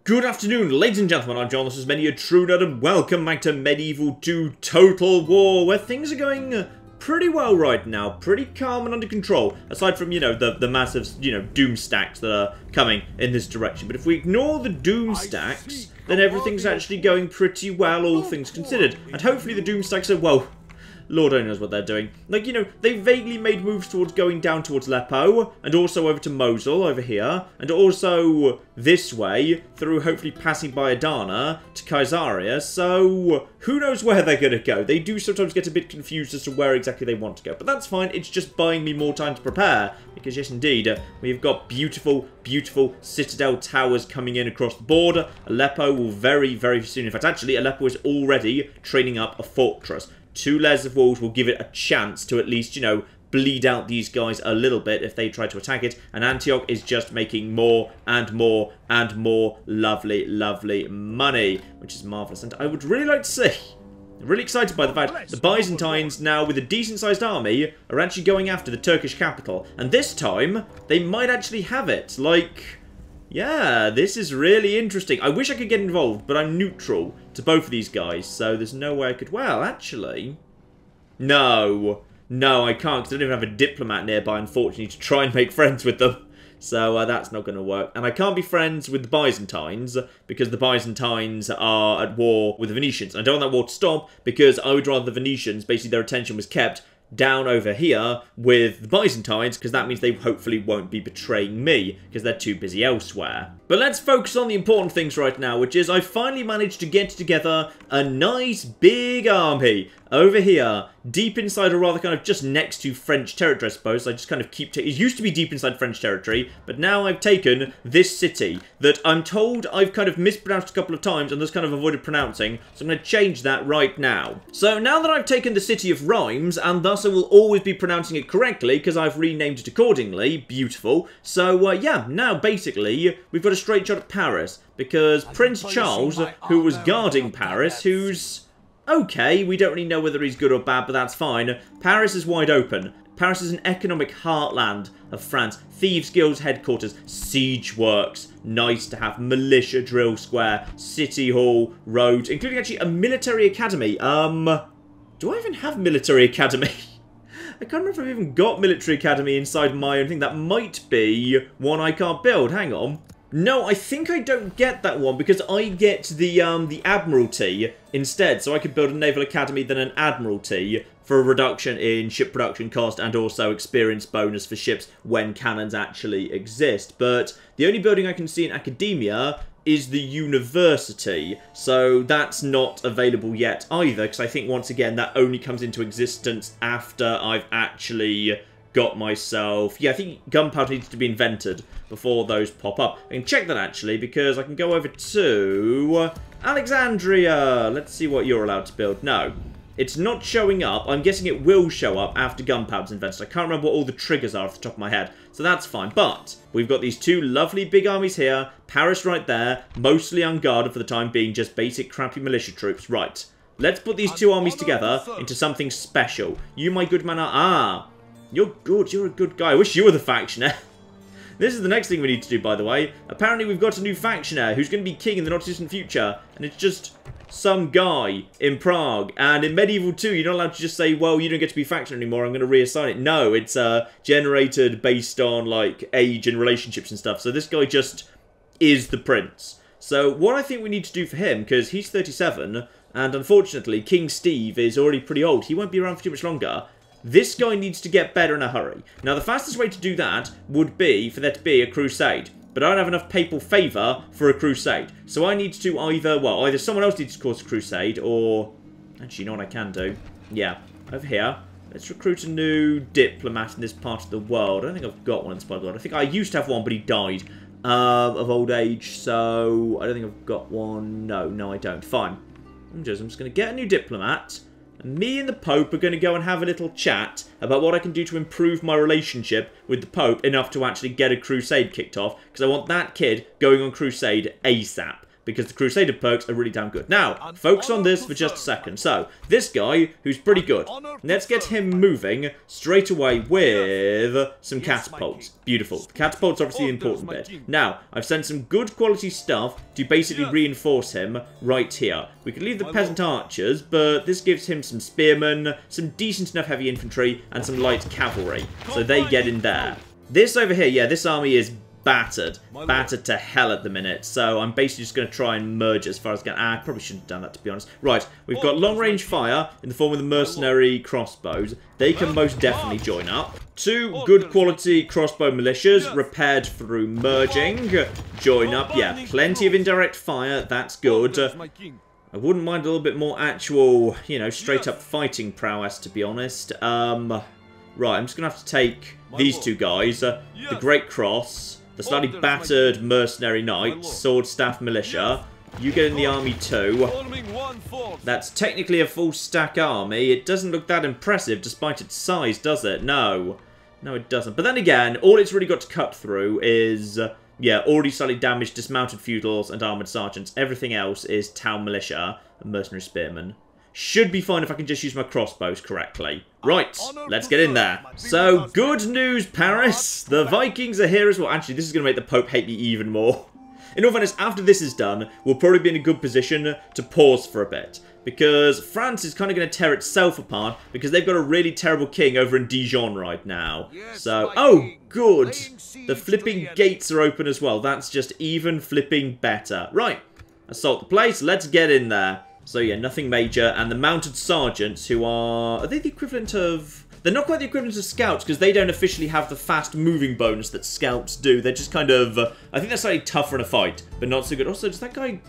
Good afternoon, ladies and gentlemen, I'm John, this is Many a True Nerd, and welcome back to Medieval 2 Total War, where things are going pretty well right now, pretty calm and under control, aside from, the massive, doom stacks that are coming in this direction. But if we ignore the doom stacks, then everything's actually going pretty well, all things considered. And hopefully the doom stacks are, well, Lord only knows what they're doing. Like, they vaguely made moves towards going down towards Aleppo, and also over to Mosul, over here, and also this way, through hopefully passing by Adana, to Caesarea, so who knows where they're gonna go. They do sometimes get a bit confused as to where exactly they want to go, but that's fine, it's just buying me more time to prepare, because yes indeed, we've got beautiful, beautiful citadel towers coming in across the board. Aleppo will very, very soon, in fact actually, Aleppo is already training up a fortress. 2 layers of walls will give it a chance to at least, bleed out these guys a little bit if they try to attack it. And Antioch is just making more and more and more lovely, lovely money, which is marvellous. And I would really like to see, I'm really excited by the fact the Byzantines, now with a decent-sized army, are actually going after the Turkish capital. And this time, they might actually have it. Like, yeah, this is really interesting. I wish I could get involved, but I'm neutral to both of these guys, so there's no way I could... Well, actually... No, I can't, because I don't even have a diplomat nearby, unfortunately, to try and make friends with them. So that's not going to work. And I can't be friends with the Byzantines, because the Byzantines are at war with the Venetians. I don't want that war to stop, because I would rather the Venetians, basically their attention was kept down over here with the Byzantines, because that means they hopefully won't be betraying me, because they're too busy elsewhere. But let's focus on the important things right now, which is I finally managed to get together a nice big army over here, deep inside, or rather kind of just next to French territory, I suppose. I just kind of keep... It used to be deep inside French territory, but now I've taken this city that I'm told I've kind of mispronounced a couple of times and just kind of avoided pronouncing, so I'm going to change that right now. So now that I've taken the city of Rheims, and thus I will always be pronouncing it correctly, because I've renamed it accordingly, beautiful. So, yeah, now basically, we've got a straight shot at Paris, because Prince Charles, who was guarding Paris, who's... okay, we don't really know whether he's good or bad, but that's fine. Paris is wide open. Paris is an economic heartland of France. Thieves Guild's headquarters, siege works, nice to have, militia drill square, city hall, roads, including actually a military academy. Do I even have military academy? I can't remember if I've even got military academy inside my own thing. That might be one I can't build. Hang on. No, I think I don't get that one, because I get the Admiralty instead. So I could build a Naval Academy, then an Admiralty, for a reduction in ship production cost and also experience bonus for ships when cannons actually exist. But the only building I can see in Academia is the University. So that's not available yet either, because I think, once again, that only comes into existence after I've actually... got myself... Yeah, I think gunpowder needs to be invented before those pop up. I can check that, actually, because I can go over to Alexandria. Let's see what you're allowed to build. No, it's not showing up. I'm guessing it will show up after gunpowder's invented. I can't remember what all the triggers are off the top of my head, so that's fine. But we've got these 2 lovely big armies here. Paris right there, mostly unguarded for the time being, just basic crappy militia troops. Right, let's put these 2 armies together into something special. You, my good man, are... You're good, you're a good guy. I wish you were the factioner. This is the next thing we need to do, by the way. Apparently we've got a new factioner who's going to be king in the not-distant future. And it's just some guy in Prague. And in Medieval 2, you're not allowed to just say, well, you don't get to be factioner anymore, I'm going to reassign it. No, it's generated based on, like, age and relationships and stuff. So this guy just is the prince. So what I think we need to do for him, because he's 37, and unfortunately King Steve is already pretty old. He won't be around for too much longer. This guy needs to get better in a hurry. Now, the fastest way to do that would be for there to be a crusade. But I don't have enough papal favour for a crusade. So I need to either, well, either someone else needs to cause a crusade, or... Actually, you know what I can do? Yeah, over here. Let's recruit a new diplomat in this part of the world. I don't think I've got one in this part of the world. I think I used to have one, but he died of old age. So I don't think I've got one. No, I don't. Fine. I'm just going to get a new diplomat. Me and the Pope are going to go and have a little chat about what I can do to improve my relationship with the Pope enough to actually get a crusade kicked off, because I want that kid going on crusade ASAP. because the Crusader perks are really damn good. Now, focus on this for just a second. So, this guy, who's pretty good, let's get him moving straight away with some catapults. Beautiful. The catapult's obviously the important bit. Now, I've sent some good quality stuff to basically reinforce him right here. We could leave the peasant archers, but this gives him some spearmen, some decent enough heavy infantry, and some light cavalry. So they get in there. This over here, yeah, this army is battered. Battered to hell at the minute. So I'm basically just going to try and merge as far as I can. I probably shouldn't have done that, to be honest. Right, we've got long-range fire in the form of the mercenary crossbows. They can most definitely join up. 2 good quality crossbow militias, repaired through merging. Join up, yeah, plenty of indirect fire. That's good. I wouldn't mind a little bit more actual, you know, straight-up fighting prowess, to be honest. Right, I'm just going to have to take these 2 guys. The Great Cross, the slightly battered mercenary knights, sword staff militia. You get in the army too. That's technically a full stack army. It doesn't look that impressive despite its size, does it? No. No, it doesn't. But then again, all it's really got to cut through is, yeah, already slightly damaged dismounted feudals and armoured sergeants. Everything else is town militia and mercenary spearmen. Should be fine if I can just use my crossbows correctly. Right, let's get in there. So, good news, Paris. The Vikings are here as well. Actually, this is going to make the Pope hate me even more. In all fairness, after this is done, we'll probably be in a good position to pause for a bit. Because France is kind of going to tear itself apart because they've got a really terrible king over in Dijon right now. So, oh, good. The flipping gates are open as well. That's just even flipping better. Right, assault the place. Let's get in there. So yeah, nothing major, and the mounted sergeants, who are they the equivalent of... They're not quite the equivalent of scouts, because they don't officially have the fast moving bonus that scouts do. They're just kind of... I think they're slightly tougher in a fight, but not so good. Also, does that guy...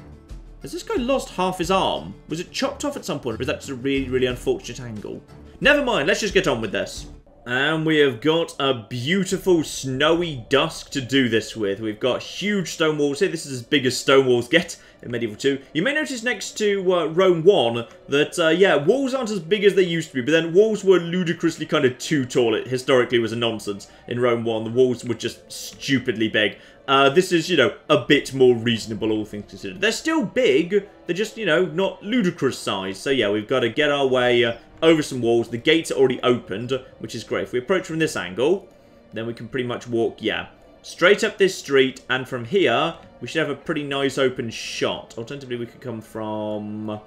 Has this guy lost half his arm? Was it chopped off at some point, or is that just a really, really unfortunate angle? Never mind, let's just get on with this. And we have got a beautiful snowy dusk to do this with. We've got huge stone walls here. This is as big as stone walls get in Medieval 2. You may notice next to Rome 1 that, yeah, walls aren't as big as they used to be, but then walls were ludicrously kind of too tall. It historically was a nonsense in Rome 1. The walls were just stupidly big. This is, you know, a bit more reasonable, all things considered. They're still big. They're just, you know, not ludicrous size. So, yeah, we've got to get our way over some walls. The gates are already opened, which is great. If we approach from this angle, then we can pretty much walk, yeah, straight up this street. And from here, we should have a pretty nice open shot. Alternatively, we could come from...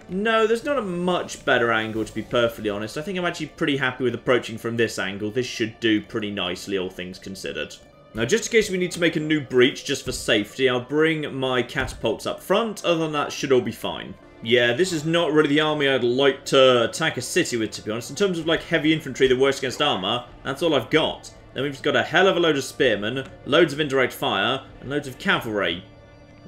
No, there's not a much better angle, to be perfectly honest. I think I'm actually pretty happy with approaching from this angle. This should do pretty nicely, all things considered. Now, just in case we need to make a new breach, just for safety, I'll bring my catapults up front. Other than that, should all be fine. Yeah, this is not really the army I'd like to attack a city with, to be honest. In terms of, like, heavy infantry that works against armour, that's all I've got. Then we've just got a hell of a load of spearmen, loads of indirect fire, and loads of cavalry.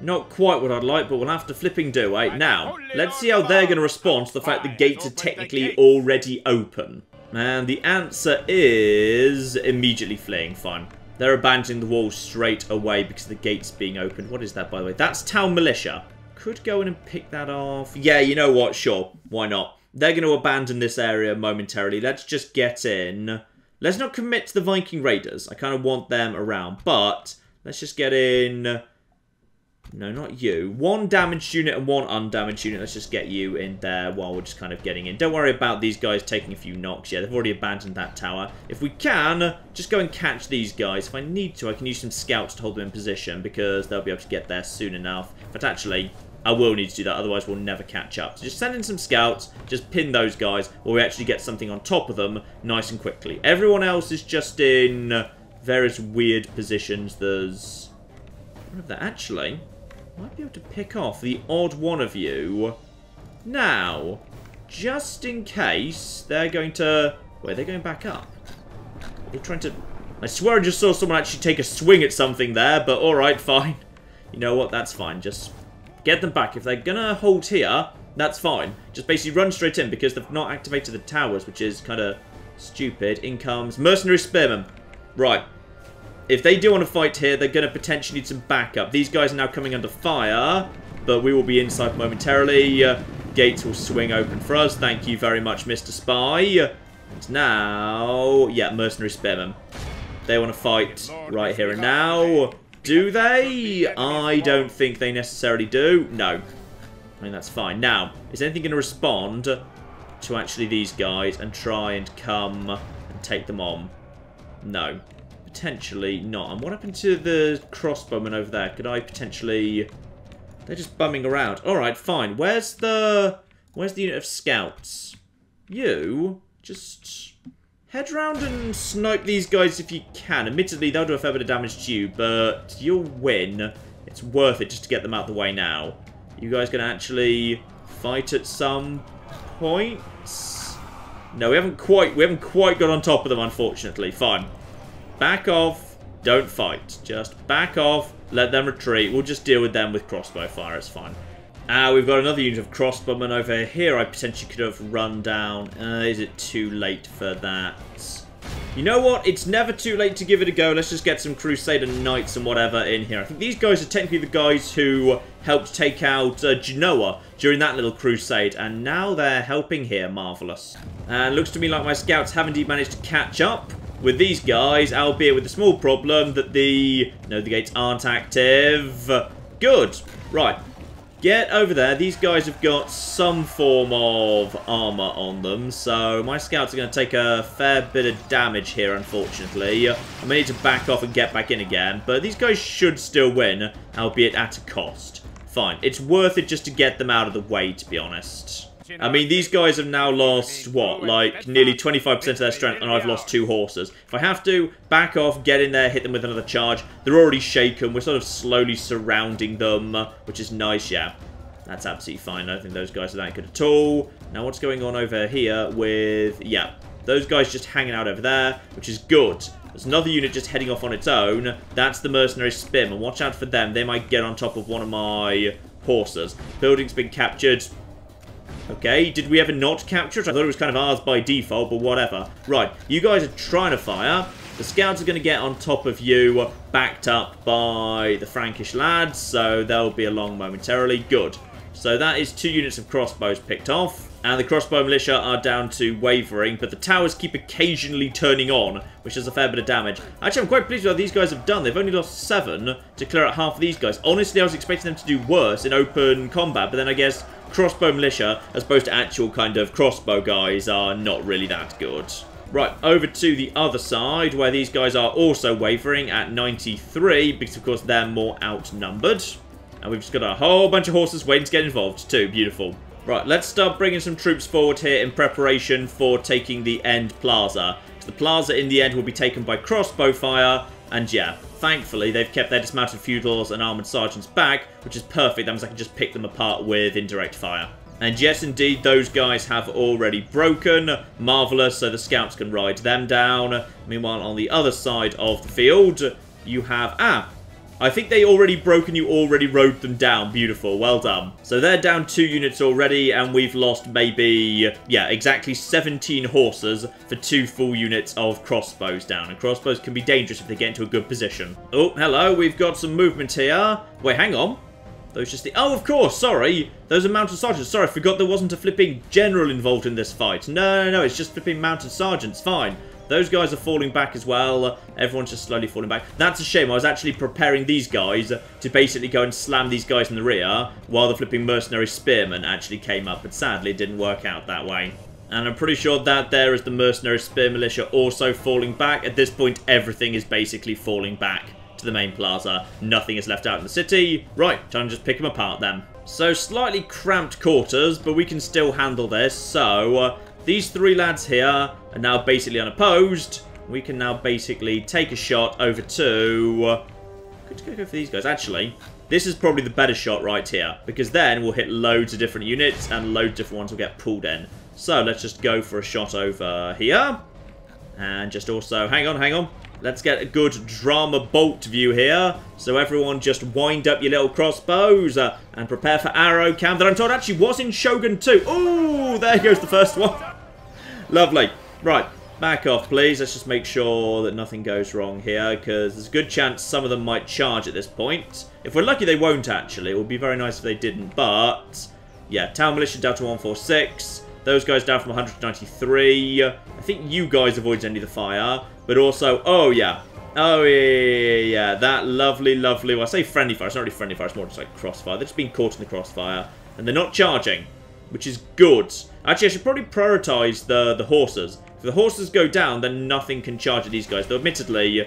Not quite what I'd like, but we'll have to flipping do, eh? Now, let's see how they're going to respond to the fact the gates are technically already open. And the answer is immediately fleeing, fine. They're abandoning the walls straight away because the gate's being opened. What is that, by the way? That's town militia. Could go in and pick that off. Yeah, you know what? Sure. Why not? They're going to abandon this area momentarily. Let's just get in. Let's not commit to the Viking Raiders. I kind of want them around. But let's just get in... No, not you. One damaged unit and one undamaged unit. Let's just get you in there while we're just kind of getting in. Don't worry about these guys taking a few knocks. Yeah, they've already abandoned that tower. If we can, just go and catch these guys. If I need to, I can use some scouts to hold them in position because they'll be able to get there soon enough. But actually, I will need to do that. Otherwise, we'll never catch up. So just send in some scouts. Just pin those guys while we actually get something on top of them nice and quickly. Everyone else is just in various weird positions. There's... What of that? Actually... Might be able to pick off the odd one of you. Now, just in case they're going to... Wait, they're going back up. They're trying to... I swear I just saw someone actually take a swing at something there, but alright, fine. You know what, that's fine. Just get them back. If they're going to hold here, that's fine. Just basically run straight in because they've not activated the towers, which is kind of stupid. In comes mercenary spearmen. Right. If they do want to fight here, they're going to potentially need some backup. These guys are now coming under fire, but we will be inside momentarily. Gates will swing open for us. Thank you very much, Mr. Spy. And now, yeah, mercenary spearmen. They want to fight right here and now. Do they? I don't think they necessarily do. No. I mean, that's fine. Now, is anything going to respond to actually these guys and try and come and take them on? No. Potentially not. And what happened to the crossbowmen over there? Could I potentially... They're just bumming around. Alright, fine. Where's the unit of scouts? You just head round and snipe these guys if you can. Admittedly, they'll do a fair bit of damage to you, but you'll win. It's worth it just to get them out of the way now. You guys gonna actually fight at some point? No, we haven't quite got on top of them, unfortunately. Fine. Back off. Don't fight. Just back off. Let them retreat. We'll just deal with them with crossbow fire. It's fine. We've got another unit of crossbowmen over here. I potentially could have run down. Is it too late for that? You know what? It's never too late to give it a go. Let's just get some Crusader Knights and whatever in here. I think these guys are technically the guys who helped take out Genoa during that little crusade. And now they're helping here. Marvellous. And looks to me like my scouts have indeed managed to catch up with these guys, albeit with the small problem that the gates aren't active. Good. Right. Get over there. These guys have got some form of armor on them, so my scouts are going to take a fair bit of damage here, unfortunately. I may need to back off and get back in again, but these guys should still win, albeit at a cost. Fine. It's worth it just to get them out of the way, to be honest. I mean, these guys have now lost, what, like nearly 25% of their strength, and I've lost 2 horses. If I have to, back off, get in there, hit them with another charge. They're already shaken. We're sort of slowly surrounding them, which is nice, yeah. That's absolutely fine. I don't think those guys are that good at all. Now, what's going on over here with... Yeah, those guys just hanging out over there, which is good. There's another unit just heading off on its own. That's the mercenary Spim, and watch out for them. They might get on top of one of my horses. Building's been captured. Okay, did we ever not capture it? I thought it was kind of ours by default, but whatever. Right, you guys are trying to fire. The scouts are going to get on top of you, backed up by the Frankish lads, so they'll be along momentarily. Good. So that is 2 units of crossbows picked off. And the crossbow militia are down to wavering, but the towers keep occasionally turning on, which does a fair bit of damage. Actually, I'm quite pleased with what these guys have done. They've only lost 7 to clear out half of these guys. Honestly, I was expecting them to do worse in open combat, but then I guess crossbow militia, as opposed to actual kind of crossbow guys, are not really that good. Right, over to the other side, where these guys are also wavering at 93, because of course they're more outnumbered. And we've just got a whole bunch of horses waiting to get involved too. Beautiful. Right, let's start bringing some troops forward here in preparation for taking the end plaza. So the plaza in the end will be taken by crossbow fire, and yeah, thankfully they've kept their dismounted feudals and armoured sergeants back, which is perfect. That means I can just pick them apart with indirect fire. And yes, indeed, those guys have already broken. Marvellous, so the scouts can ride them down. Meanwhile, on the other side of the field, you have... I think they already broke and you already rode them down. Beautiful. Well done. So they're down 2 units already, and we've lost maybe, yeah, exactly 17 horses for 2 full units of crossbows down. And crossbows can be dangerous if they get into a good position. Oh, hello. We've got some movement here. Wait, hang on. Those just the... Oh, of course. Sorry. Those are mounted sergeants. Sorry, I forgot there wasn't a flipping general involved in this fight. No. It's just flipping mounted sergeants. Fine. Those guys are falling back as well. Everyone's just slowly falling back. That's a shame. I was actually preparing these guys to basically go and slam these guys in the rear while the flipping mercenary spearmen actually came up. But sadly, it didn't work out that way. And I'm pretty sure that there is the mercenary spear militia also falling back. At this point, everything is basically falling back to the main plaza. Nothing is left out in the city. Right, time to just pick them apart then. So, slightly cramped quarters, but we can still handle this. So, these 3 lads here are now basically unopposed. We can now basically take a shot over to... Could go for these guys. Actually, this is probably the better shot right here, because then we'll hit loads of different units and loads of different ones will get pulled in. So, let's just go for a shot over here. And just also... Hang on. Let's get a good drama bolt view here. So everyone just wind up your little crossbows and prepare for arrow cam that I'm told actually was in Shogun 2. Ooh, there goes the first one. Lovely. Right, back off please. Let's just make sure that nothing goes wrong here, because there's a good chance some of them might charge at this point. If we're lucky they won't actually. It would be very nice if they didn't, but... Yeah, town militia down to 146. Those guys down from 193. I think you guys avoided any of the fire. But also, oh yeah, Oh, yeah. That lovely, lovely... Well, I say friendly fire. It's not really friendly fire. It's more just like crossfire. They're just being caught in the crossfire. And they're not charging, which is good. Actually, I should probably prioritise the horses. If the horses go down, then nothing can charge at these guys. Though, admittedly,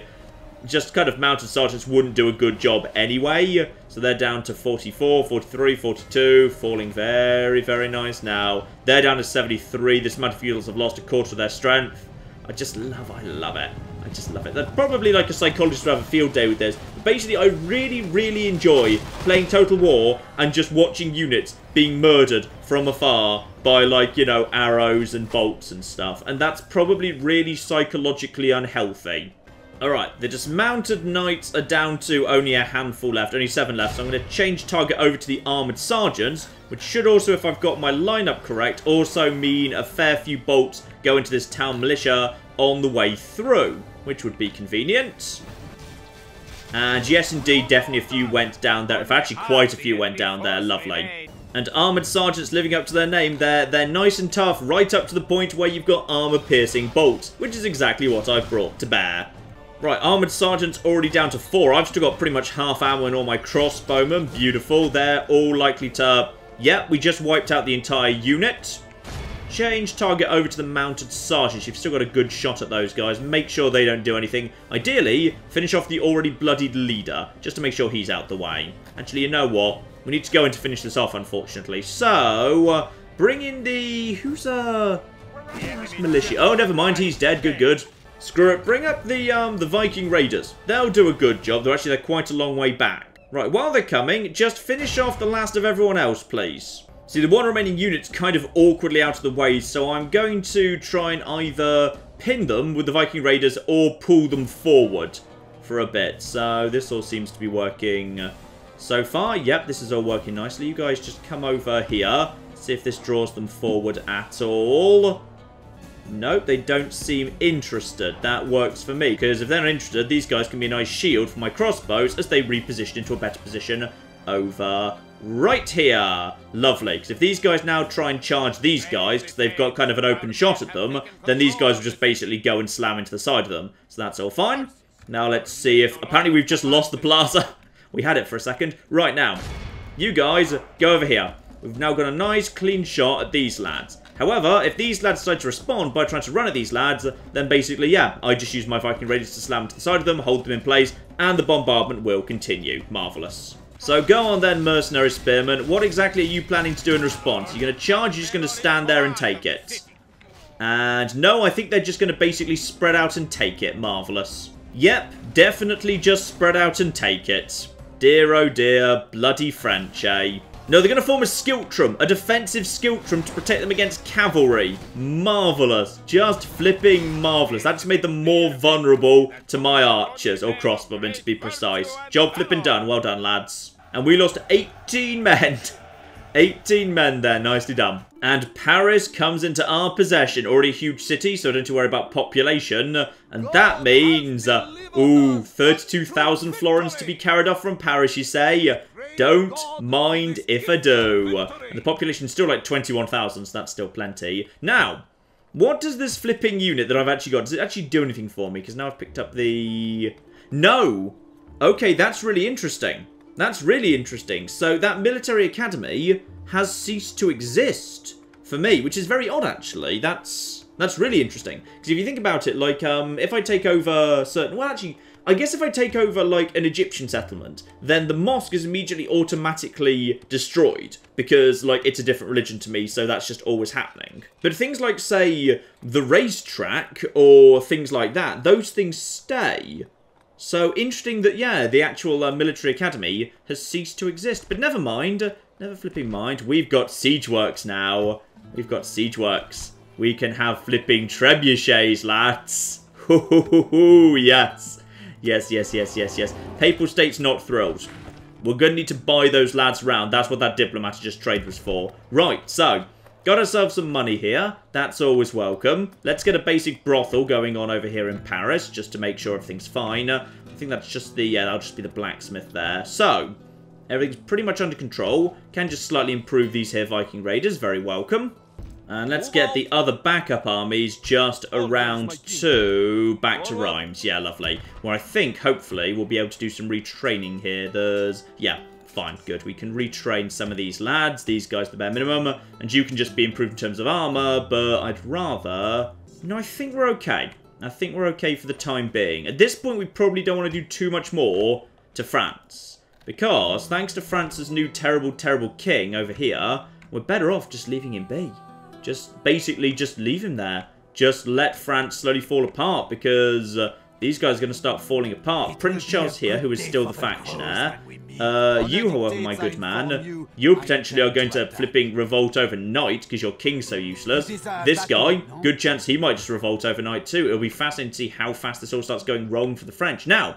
just kind of mounted sergeants wouldn't do a good job anyway. So they're down to 44, 43, 42. Falling very, very nice now. They're down to 73. This mounted feudals have lost a quarter of their strength. I love it. I just love it. That's probably like a psychologist would have a field day with this. But basically, I really, really enjoy playing Total War and just watching units being murdered from afar by, like, you know, arrows and bolts and stuff. And that's probably really psychologically unhealthy. Alright, the dismounted knights are down to only a handful left, only 7 left. So I'm going to change target over to the armoured sergeants, which should also, if I've got my lineup correct, also mean a fair few bolts go into this town militia on the way through, which would be convenient. And yes, indeed, definitely a few went down there. In fact, actually, quite a few went down there. Lovely. And armoured sergeants living up to their name. They're nice and tough, right up to the point where you've got armour-piercing bolts, which is exactly what I've brought to bear. Right, armoured sergeants already down to 4. I've still got pretty much half ammo in all my crossbowmen. Beautiful. They're all likely to... Yep, we just wiped out the entire unit. Change target over to the mounted sergeants. You've still got a good shot at those guys. Make sure they don't do anything. Ideally, finish off the already bloodied leader, just to make sure he's out the way. Actually, you know what? We need to go in to finish this off, unfortunately. So, bring in the... Who's militia? Oh, never mind. He's dead. Good, good. Screw it. Bring up the Viking Raiders. They'll do a good job, though actually they're quite a long way back. Right, while they're coming, just finish off the last of everyone else, please. See, the one remaining unit's kind of awkwardly out of the way, so I'm going to try and either pin them with the Viking Raiders or pull them forward for a bit. So this all seems to be working so far. Yep, this is all working nicely. You guys just come over here. See if this draws them forward at all. Nope, they don't seem interested. That works for me, because if they're not interested, these guys can be a nice shield for my crossbows as they reposition into a better position over right here. Lovely, because if these guys now try and charge these guys, because they've got kind of an open shot at them, then these guys will just basically go and slam into the side of them. So that's all fine. Now let's see if... Apparently we've just lost the plaza. We had it for a second. Right now, you guys go over here. We've now got a nice clean shot at these lads. However, if these lads decide to respond by trying to run at these lads, then basically, yeah, I just use my Viking Raiders to slam to the side of them, hold them in place, and the bombardment will continue. Marvellous. So go on then, mercenary spearmen. What exactly are you planning to do in response? Are you going to charge, or are you just going to stand there and take it? And no, I think they're just going to basically spread out and take it. Marvellous. Yep, definitely just spread out and take it. Dear oh dear, bloody French, eh? No, they're going to form a skiltrum, a defensive skiltrum to protect them against cavalry. Marvellous. Just flipping marvellous. That just made them more vulnerable to my archers, or crossbowmen to be precise. Job flipping done. Well done, lads. And we lost 18 men. 18 men there. Nicely done. And Paris comes into our possession. Already a huge city, so don't have to worry about population. And that means, 32,000 florins to be carried off from Paris, you say? Don't mind if I do. And the population's still like 21,000, so that's still plenty. Now, what does this flipping unit that I've actually got, does it actually do anything for me? Because now I've picked up the... No! Okay, that's really interesting. That's really interesting. So that military academy has ceased to exist for me, which is very odd, actually. That's really interesting. Because if you think about it, like, if I take over certain... Well, actually... I guess if I take over, like, an Egyptian settlement, then the mosque is immediately automatically destroyed, because, like, it's a different religion to me, so that's just always happening. But things like, say, the racetrack, or things like that, those things stay. So, interesting that, yeah, the actual military academy has ceased to exist. But never mind, never flipping mind, we've got siege works now. We've got siege works. We can have flipping trebuchets, lads. Hoo-hoo-hoo-hoo, yes. Yes, yes, yes, yes, yes. Papal State's not thrilled. We're going to need to buy those lads round. That's what that Diplomat just trade was for. Right, so, got ourselves some money here. That's always welcome. Let's get a basic brothel going on over here in Paris, just to make sure everything's fine. I think that's just the, yeah, that'll just be the blacksmith there. So, everything's pretty much under control. Can just slightly improve these here Viking Raiders. Very welcome. And let's get the other backup armies just around to back to Rhymes. Yeah, lovely. Where I think, hopefully, we'll be able to do some retraining here. Yeah, fine, good. We can retrain some of these lads. These guys the bare minimum. And you can just be improved in terms of armor. But I'd rather... No, I think we're okay. I think we're okay for the time being. At this point, we probably don't want to do too much more to France. Because, thanks to France's new terrible, terrible king over here, we're better off just leaving him be. Basically, just leave him there. Just let France slowly fall apart, because these guys are going to start falling apart. Prince Charles here, who is still the faction heir. You, however, my good man, you potentially are going to flipping revolt overnight, because your king's so useless. This guy, good chance he might just revolt overnight too. It'll be fascinating to see how fast this all starts going wrong for the French. Now,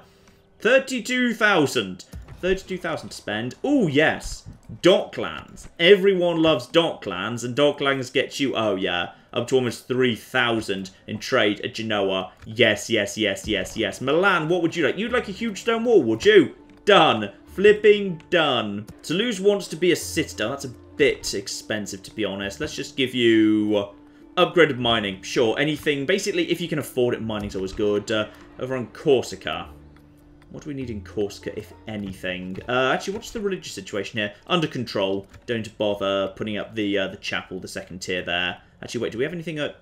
32,000. 32,000 to spend. Oh, yes. Docklands. Everyone loves Docklands, and Docklands gets you, oh, yeah, up to almost 3,000 in trade at Genoa. Yes, yes, yes, yes, yes. Milan, what would you like? You'd like a huge stone wall, would you? Done. Flipping done. Toulouse wants to be a citadel. That's a bit expensive, to be honest. Let's just give you upgraded mining. Sure, anything. Basically, if you can afford it, mining's always good. Over on Corsica. What do we need in Corsica, if anything? Actually, what's the religious situation here? Under control. Don't bother putting up the chapel, the second tier there. Actually, wait, do we have anything at...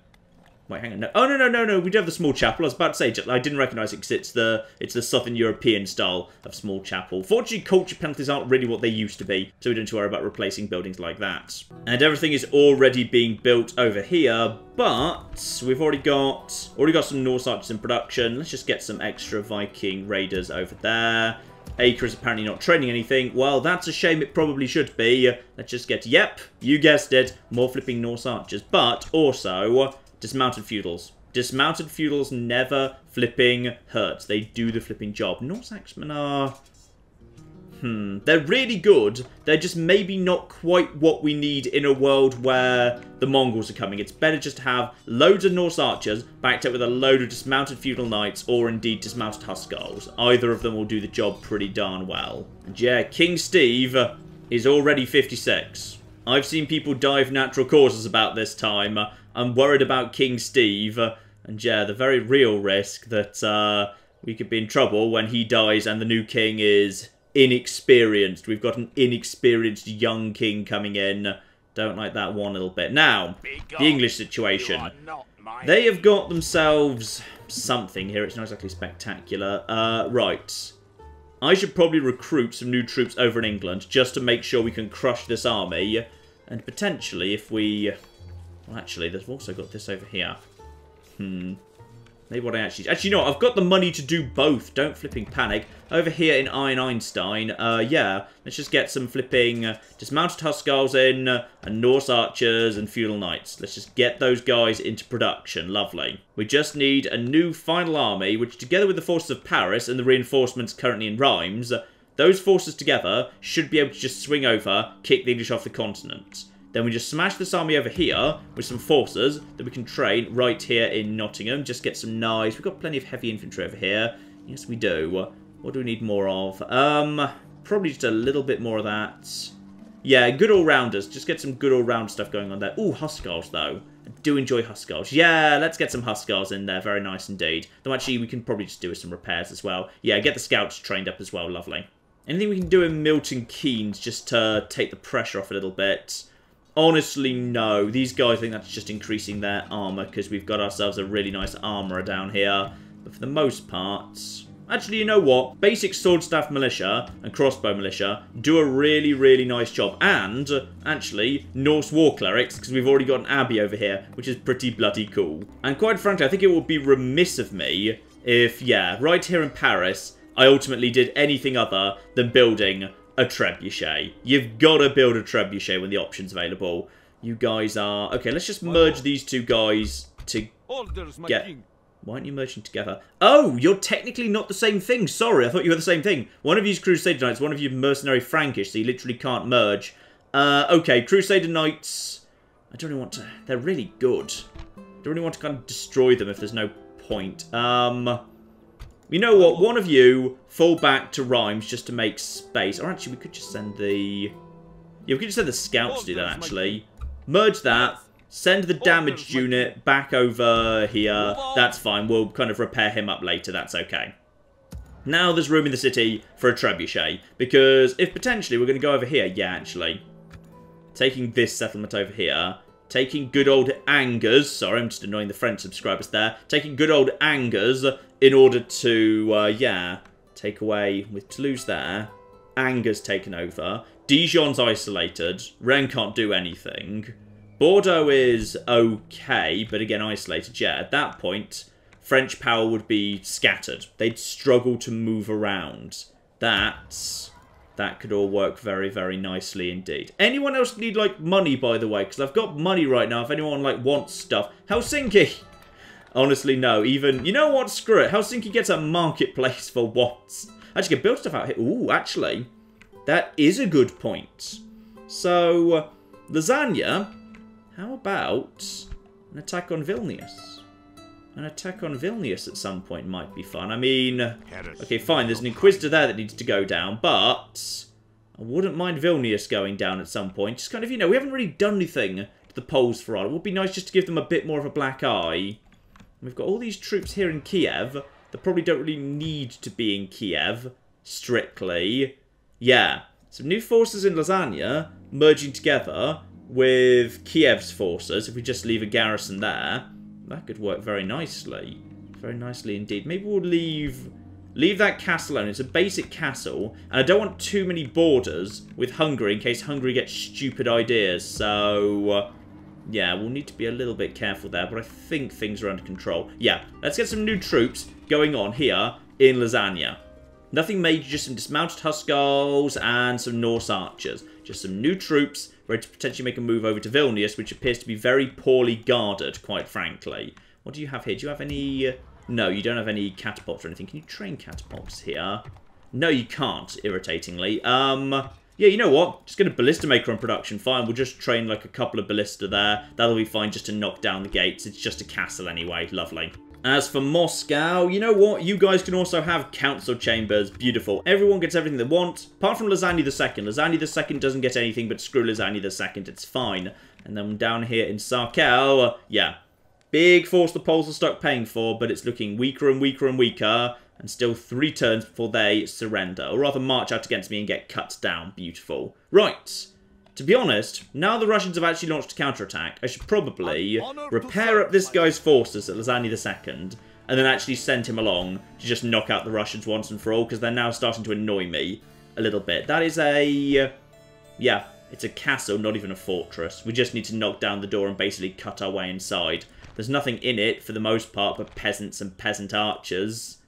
Wait, hang on. No. Oh, no. We do have the small chapel. I was about to say, I didn't recognise it because it's the Southern European style of small chapel. Fortunately, culture penalties aren't really what they used to be, so we don't have to worry about replacing buildings like that. And everything is already being built over here, but we've already got some Norse archers in production. Let's just get some extra Viking raiders over there. Acre is apparently not training anything. Well, that's a shame. It probably should be. Let's just get, yep, you guessed it, more flipping Norse archers, but also... Dismounted feudals. Dismounted feudals never flipping hurt. They do the flipping job. Norse axemen are... They're really good. They're just maybe not quite what we need in a world where the Mongols are coming. It's better just to have loads of Norse archers backed up with a load of dismounted feudal knights or indeed dismounted Huskarls. Either of them will do the job pretty darn well. And yeah, King Steve is already 56. I've seen people die of natural causes about this time. I'm worried about King Steve, and yeah, the very real risk that we could be in trouble when he dies and the new king is inexperienced. We've got an inexperienced young king coming in. Don't like that one little bit. Now, the English situation. They have got themselves something here. It's not exactly spectacular. Right. I should probably recruit some new troops over in England just to make sure we can crush this army. And potentially, if we... Well, actually, they've also got this over here. Maybe what I actually... Actually, no, I've got the money to do both. Don't flipping panic. Over here in Iron Einstein, yeah, let's just get some flipping dismounted Huskarls in, and Norse archers and feudal knights. Let's just get those guys into production. Lovely. We just need a new final army, which together with the forces of Paris and the reinforcements currently in Rheims, those forces together should be able to just swing over, kick the English off the continent. Then we just smash this army over here with some forces that we can train right here in Nottingham. Just get some nice... We've got plenty of heavy infantry over here. Yes, we do. What do we need more of? Probably just a little bit more of that. Yeah, good all-rounders. Just get some good all-round stuff going on there. Ooh, Huskarls, though. I do enjoy Huskarls. Yeah, let's get some Huskarls in there. Very nice indeed. Though actually, we can probably just do with some repairs as well. Yeah, get the scouts trained up as well. Lovely. Anything we can do in Milton Keynes just to take the pressure off a little bit? Honestly, no. These guys, I think that's just increasing their armour because we've got ourselves a really nice armourer down here. But for the most part... Actually, you know what? Basic sword staff militia and crossbow militia do a really, really nice job. And, actually, Norse war clerics, because we've already got an abbey over here, which is pretty bloody cool. And quite frankly, I think it would be remiss of me if, yeah, right here in Paris, I ultimately did anything other than building a trebuchet. You've got to build a trebuchet when the option's available. You guys are... Okay, let's just merge these two guys to get... Why aren't you merging together? Oh, you're technically not the same thing. Sorry, I thought you were the same thing. One of you's Crusader Knights, one of you mercenary Frankish, so you literally can't merge. Okay, Crusader Knights... I don't really want to... They're really good. I don't really want to kind of destroy them if there's no point. You know what? One of you fall back to Rhymes just to make space. Or actually, we could just send the... Yeah, we could just send the scouts to do that, actually. Merge that. Send the damaged unit back over here. That's fine. We'll kind of repair him up later. That's okay. Now there's room in the city for a trebuchet. Because if potentially we're going to go over here. Yeah, actually. Taking this settlement over here. Taking good old Angers. Sorry, I'm just annoying the French subscribers there. Taking good old Angers in order to, yeah, take away with Toulouse there. Angers taken over. Dijon's isolated. Rennes can't do anything. Bordeaux is okay, but again isolated. Yeah, at that point, French power would be scattered. They'd struggle to move around. That could all work very, very nicely indeed. Anyone else need, like, money, by the way? Because I've got money right now if anyone, like, wants stuff. Helsinki! Honestly, no. Even, you know what? Screw it. Helsinki gets a marketplace for what? Actually, can build stuff out here. Ooh, actually, that is a good point. So, Lasagna... How about an attack on Vilnius? An attack on Vilnius at some point might be fun. I mean, okay, fine, there's an Inquisitor there that needs to go down, but I wouldn't mind Vilnius going down at some point. Just kind of, you know, we haven't really done anything to the Poles for a while. It would be nice just to give them a bit more of a black eye. We've got all these troops here in Kiev that probably don't really need to be in Kiev, strictly. Yeah, some new forces in Lasagna merging together with Kiev's forces. If we just leave a garrison there, that could work very nicely. Very nicely indeed. Maybe we'll leave that castle alone. It's a basic castle, and I don't want too many borders with Hungary in case Hungary gets stupid ideas. So, yeah, we'll need to be a little bit careful there, but I think things are under control. Yeah, let's get some new troops going on here in Lasagna. Nothing major, just some dismounted Huskarls and some Norse archers. Just some new troops ready to potentially make a move over to Vilnius, which appears to be very poorly guarded, quite frankly. What do you have here? Do you have any... No, you don't have any catapults or anything. Can you train catapults here? No, you can't, irritatingly. Yeah, you know what? Just get a ballista maker on production. Fine, we'll just train like a couple of ballista there. That'll be fine just to knock down the gates. It's just a castle anyway. Lovely. As for Moscow, you know what? You guys can also have council chambers. Beautiful. Everyone gets everything they want, apart from Lasagna II. Lasagna II doesn't get anything, but screw Lasagna II. It's fine. And then down here in Sarkel, yeah. Big force the Poles are stuck paying for, but it's looking weaker and weaker and weaker. And still 3 turns before they surrender. Or rather march out against me and get cut down. Beautiful. Right. To be honest, now the Russians have actually launched a counterattack, I should probably repair up this guy's forces at Lasagna II, and then actually send him along to just knock out the Russians once and for all, because they're now starting to annoy me a little bit. That is a... yeah, it's a castle, not even a fortress. We just need to knock down the door and basically cut our way inside. There's nothing in it, for the most part, but peasants and peasant archers.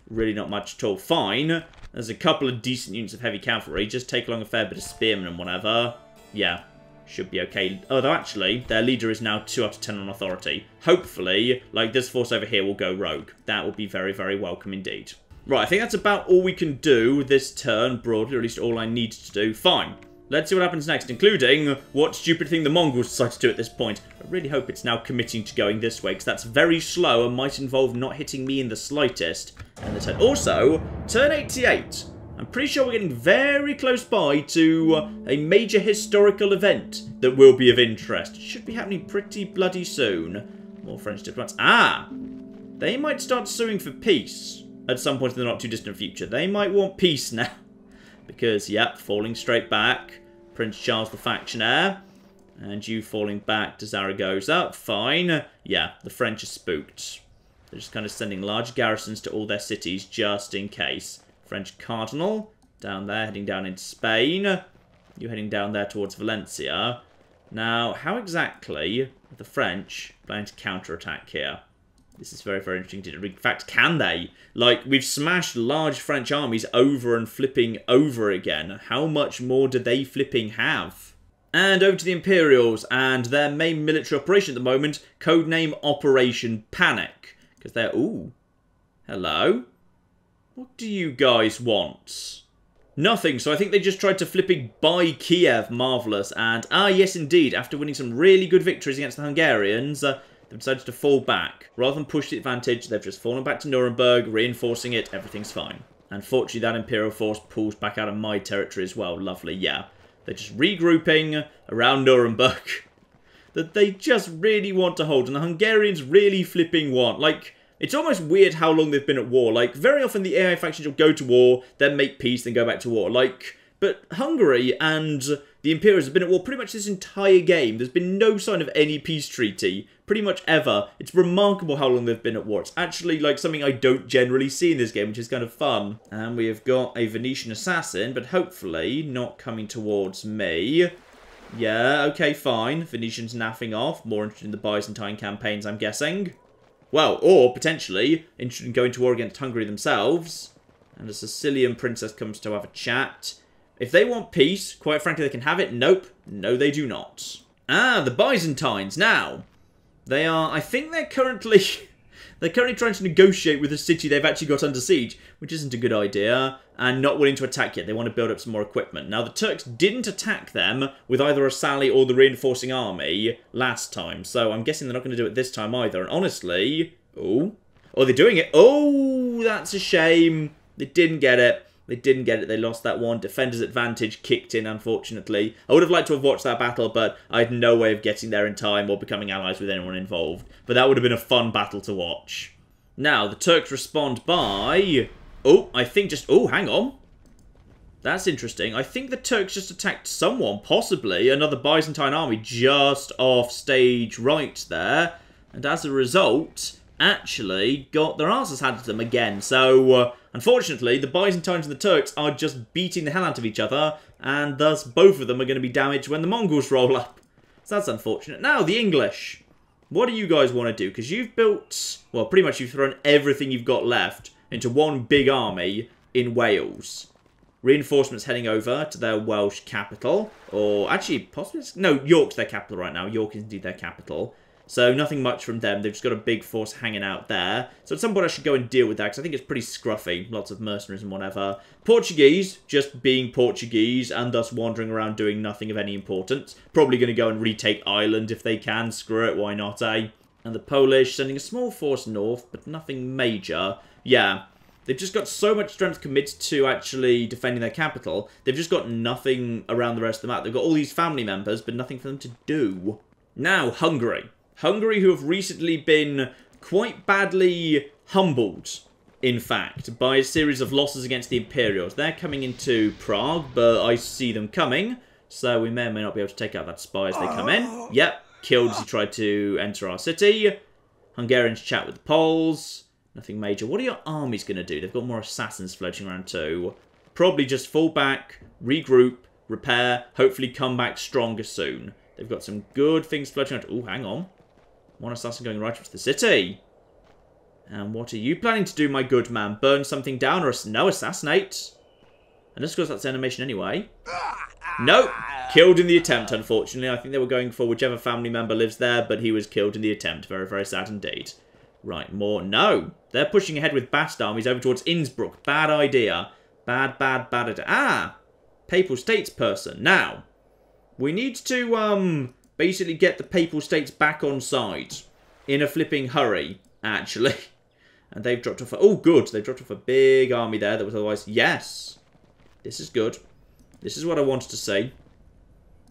Really not much at all. Fine. There's a couple of decent units of heavy cavalry. Just take along a fair bit of spearmen and whatever. Yeah, should be okay. Although, actually, their leader is now 2 out of 10 on authority. Hopefully, like, this force over here will go rogue. That would be very, very welcome indeed. Right, I think that's about all we can do this turn, broadly, or at least all I need to do. Fine. Let's see what happens next, including what stupid thing the Mongols decide to do at this point. I really hope it's now committing to going this way, because that's very slow and might involve not hitting me in the slightest. And the turn. Also, turn 88. I'm pretty sure we're getting very close by to a major historical event that will be of interest. It should be happening pretty bloody soon. More French diplomats. Ah! They might start suing for peace at some point in the not too distant future. They might want peace now. Because, yep, falling straight back. Prince Charles the Factionaire. And you falling back to Zaragoza. Fine. Yeah, the French are spooked. They're just kind of sending large garrisons to all their cities just in case. French Cardinal, down there, heading down into Spain. You heading down there towards Valencia. Now, how exactly are the French planning to counterattack here? This is very, very interesting to do. In fact, can they? Like, we've smashed large French armies over and flipping over again. How much more do they flipping have? And over to the Imperials and their main military operation at the moment, codename Operation Panic. Because they're... Ooh. Hello? What do you guys want? Nothing, so I think they just tried to flipping buy Kiev. Marvellous. And, yes indeed, after winning some really good victories against the Hungarians, they've decided to fall back. Rather than push the advantage, they've just fallen back to Nuremberg, reinforcing it, everything's fine. And fortunately that Imperial force pulls back out of my territory as well. Lovely, yeah. They're just regrouping around Nuremberg. that they just really want to hold, and the Hungarians really flipping want. Like, it's almost weird how long they've been at war. Like, very often the AI factions will go to war, then make peace, then go back to war. Like, but Hungary and the Imperials have been at war pretty much this entire game. There's been no sign of any peace treaty, pretty much ever. It's remarkable how long they've been at war. It's actually, like, something I don't generally see in this game, which is kind of fun. And we have got a Venetian assassin, but hopefully not coming towards me. Yeah, okay, fine. Venetians naffing off. More interested in the Byzantine campaigns, I'm guessing. Well, or, potentially, interested in going to war against Hungary themselves. And a Sicilian princess comes to have a chat. If they want peace, quite frankly, they can have it. Nope. No, they do not. Ah, the Byzantines. Now, they are, I think they're currently... They're currently trying to negotiate with a city they've actually got under siege, which isn't a good idea, and not willing to attack yet. They want to build up some more equipment. Now, the Turks didn't attack them with either a sally or the reinforcing army last time, so I'm guessing they're not going to do it this time either. And honestly... Oh, they're doing it. Oh, that's a shame. They didn't get it. They didn't get it. They lost that one. Defender's advantage kicked in, unfortunately. I would have liked to have watched that battle, but I had no way of getting there in time or becoming allies with anyone involved. But that would have been a fun battle to watch. Now, the Turks respond by... Oh, I think just... Oh, hang on. That's interesting. I think the Turks just attacked someone, possibly. Another Byzantine army just off stage right there. And as a result... actually got their asses handed to them again. So, unfortunately, the Byzantines and the Turks are just beating the hell out of each other, and thus both of them are going to be damaged when the Mongols roll up. So that's unfortunate. Now, the English. What do you guys want to do? Because you've built... Well, pretty much you've thrown everything you've got left into one big army in Wales. Reinforcements heading over to their Welsh capital. Or, actually, possibly... No, York's their capital right now. York is indeed their capital. So nothing much from them. They've just got a big force hanging out there. So at some point I should go and deal with that, because I think it's pretty scruffy. Lots of mercenaries and whatever. Portuguese, just being Portuguese, and thus wandering around doing nothing of any importance. Probably going to go and retake Ireland if they can. Screw it, why not, eh? And the Polish, sending a small force north, but nothing major. Yeah, they've just got so much strength committed to actually defending their capital. They've just got nothing around the rest of the map. They've got all these family members, but nothing for them to do. Now, Hungary. Hungary, who have recently been quite badly humbled, in fact, by a series of losses against the Imperials. They're coming into Prague, but I see them coming, so we may or may not be able to take out that spy as they come in. Yep, killed as he tried to enter our city. Hungarians chat with the Poles. Nothing major. What are your armies going to do? They've got more assassins floating around too. Probably just fall back, regroup, repair, hopefully come back stronger soon. They've got some good things floating around. Oh, hang on. One assassin going right up to the city. And what are you planning to do, my good man? Burn something down or... No, assassinate. And this goes, that's animation anyway. Nope. Killed in the attempt, unfortunately. I think they were going for whichever family member lives there, but he was killed in the attempt. Very, very sad indeed. Right, more... No. They're pushing ahead with Bast armies over towards Innsbruck. Bad idea. Bad idea. Ah! Papal States person. Now, we need to, basically get the Papal States back on side. In a flipping hurry, actually. And they've dropped off... Oh, good. They've dropped off a big army there that was otherwise... Yes. This is good. This is what I wanted to see.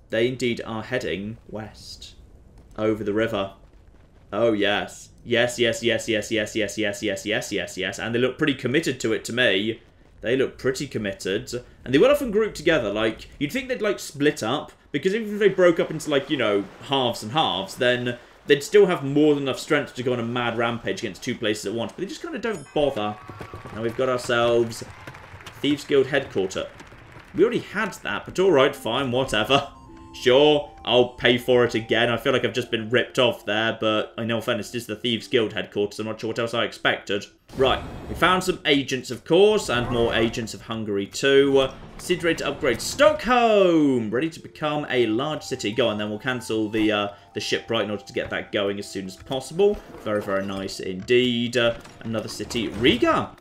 They indeed are heading west. Over the river. Oh, yes. Yes, yes, yes, yes, yes, yes, yes, yes, yes, yes, yes. And they look pretty committed to it to me. They look pretty committed. And they will often group together. Like, you'd think they'd, like, split up. Because even if they broke up into, like, you know, halves and halves, then they'd still have more than enough strength to go on a mad rampage against two places at once. But they just kind of don't bother. Now we've got ourselves Thieves Guild Headquarter. We already had that, but alright, fine, whatever. Sure, I'll pay for it again. I feel like I've just been ripped off there, but in all fairness, this is the Thieves Guild Headquarters. I'm not sure what else I expected. Right, we found some agents, of course, and more agents of Hungary too. City ready to upgrade. Stockholm! Ready to become a large city. Go on, then we'll cancel the shipwright in order to get that going as soon as possible. Very, very nice indeed. Another city, Riga.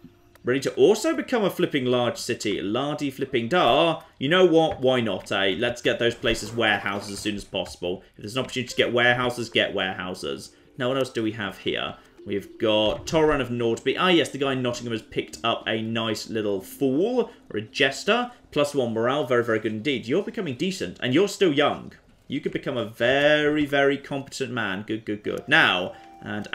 Ready to also become a flipping large city. Lardy flipping da. You know what? Why not, eh? Let's get those places warehouses as soon as possible. If there's an opportunity to get warehouses, get warehouses. Now, what else do we have here? We've got Toran of Nordby. Ah, yes, the guy in Nottingham has picked up a nice little fool, or a jester. +1 morale. Very, very good indeed. You're becoming decent, and you're still young. You could become a very, very competent man. Good, good, good. Now, and,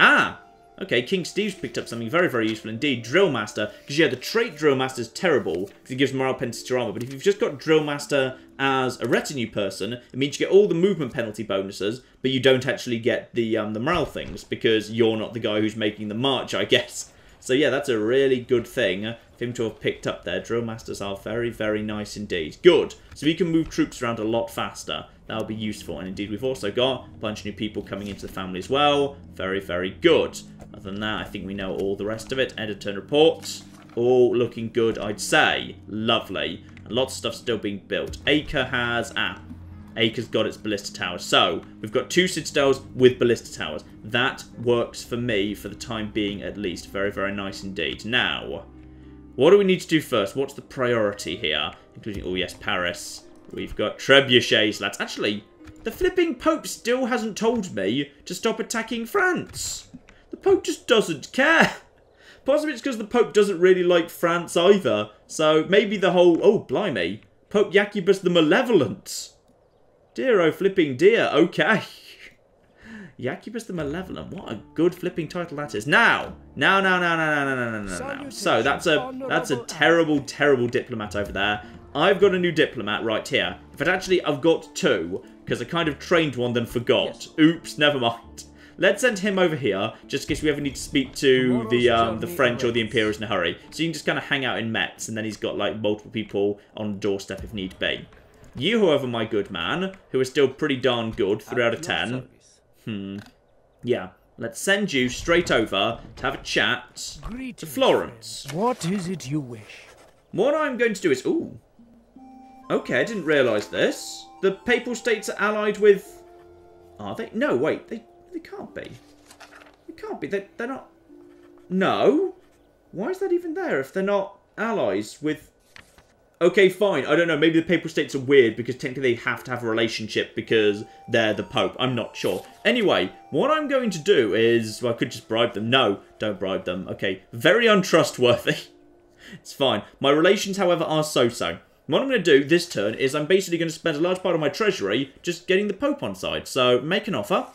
okay, King Steve's picked up something very, very useful indeed. Drill Master. Because, yeah, the trait Drill Master is terrible because it gives morale penalty to armor. But if you've just got Drill Master as a retinue person, it means you get all the movement penalty bonuses, but you don't actually get the morale things because you're not the guy who's making the march, I guess. So, yeah, that's a really good thing for him to have picked up there. Drill Masters are very, very nice indeed. Good. So we can move troops around a lot faster. That'll be useful. And indeed, we've also got a bunch of new people coming into the family as well. Very, very good. Other than that, I think we know all the rest of it. End of turn reports. All looking good, I'd say. Lovely. And lots of stuff still being built. Acre has... Acre's got its ballista towers. So, we've got 2 citadels with ballista towers. That works for me for the time being at least. Very, very nice indeed. Now, what do we need to do first? What's the priority here? Including, oh yes, Paris. We've got trebuchets, lads. Actually, the flipping Pope still hasn't told me to stop attacking France. The Pope just doesn't care. Possibly it's because the Pope doesn't really like France either. So maybe the whole, oh blimey, Pope Jacobus the Malevolent. Dear oh flipping dear, okay. Jacobus the Malevolent, what a good flipping title that is. Now. So that's a terrible, terrible diplomat over there. I've got a new diplomat right here. In fact, actually, I've got 2, because I kind of trained one then forgot. Yes. Oops, never mind. Let's send him over here, just in case we ever need to speak to the French or the Imperials in a hurry. So you can just kind of hang out in Metz, and then he's got, like, multiple people on the doorstep if need be. You, however, my good man, who is still pretty darn good, 3 out of 10. Yeah. Let's send you straight over to have a chat to Florence. What is it you wish? What I'm going to do is... Ooh. Okay, I didn't realise this. The Papal States are allied with... Are they? No, wait. They can't be. They can't be. They're not... No. Why is that even there if they're not allies with... Okay, fine. I don't know. Maybe the Papal States are weird because technically they have to have a relationship because they're the Pope. I'm not sure. Anyway, what I'm going to do is... Well, I could just bribe them. No, don't bribe them. Okay, very untrustworthy. It's fine. My relations, however, are so-so. What I'm going to do this turn is I'm basically going to spend a large part of my treasury just getting the Pope on side. So, make an offer.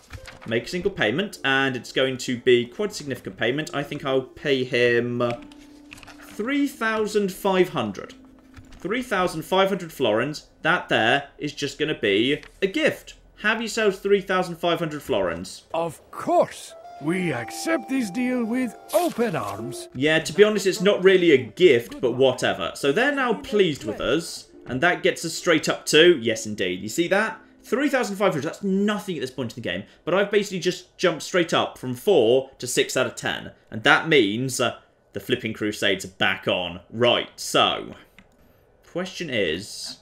Make a single payment. And it's going to be quite a significant payment. I think I'll pay him 3,500. 3,500 florins. That there is just going to be a gift. Have yourselves 3,500 florins. Of course. We accept this deal with open arms. Yeah, to be honest, it's not really a gift, but whatever. So they're now pleased with us. And that gets us straight up to... Yes, indeed. You see that? 3,500. That's nothing at this point in the game. But I've basically just jumped straight up from 4 to 6 out of 10. And that means the flipping Crusades are back on. Right, so... Question is,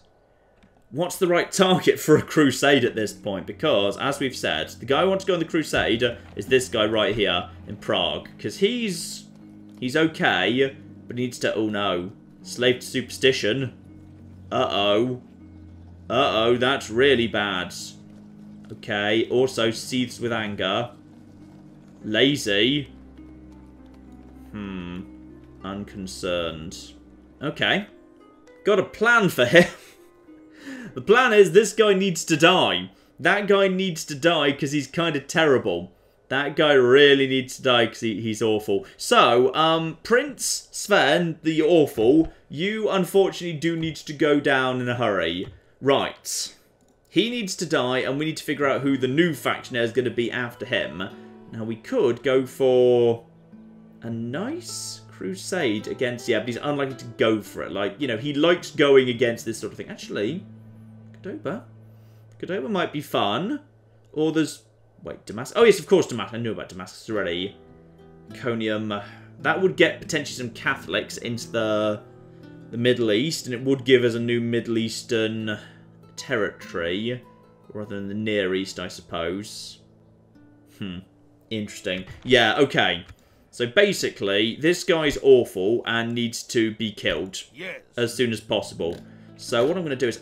what's the right target for a crusade at this point? Because, as we've said, the guy who wants to go on the crusade is this guy right here in Prague. Because he's okay, but he needs to... Oh no. Slave to superstition. Uh-oh. Uh-oh, that's really bad. Okay, also seethes with anger. Lazy. Unconcerned. Okay. Got a plan for him. The plan is this guy needs to die. That guy needs to die because he's kind of terrible. That guy really needs to die because he's awful. So, Prince Sven, the awful, you unfortunately do need to go down in a hurry. Right. He needs to die and we need to figure out who the new factioner is going to be after him. Now, we could go for a nice... crusade against... Yeah, but he's unlikely to go for it. Like, you know, he likes going against this sort of thing. Actually, Cordoba might be fun. Or there's... Wait, Damascus... Oh, yes, of course, Damascus. I knew about Damascus already. Iconium. That would get potentially some Catholics into the Middle East, and it would give us a new Middle Eastern territory. Rather than the Near East, I suppose. Interesting. Yeah, okay. So basically, this guy's awful and needs to be killed as soon as possible. So what I'm going to do is...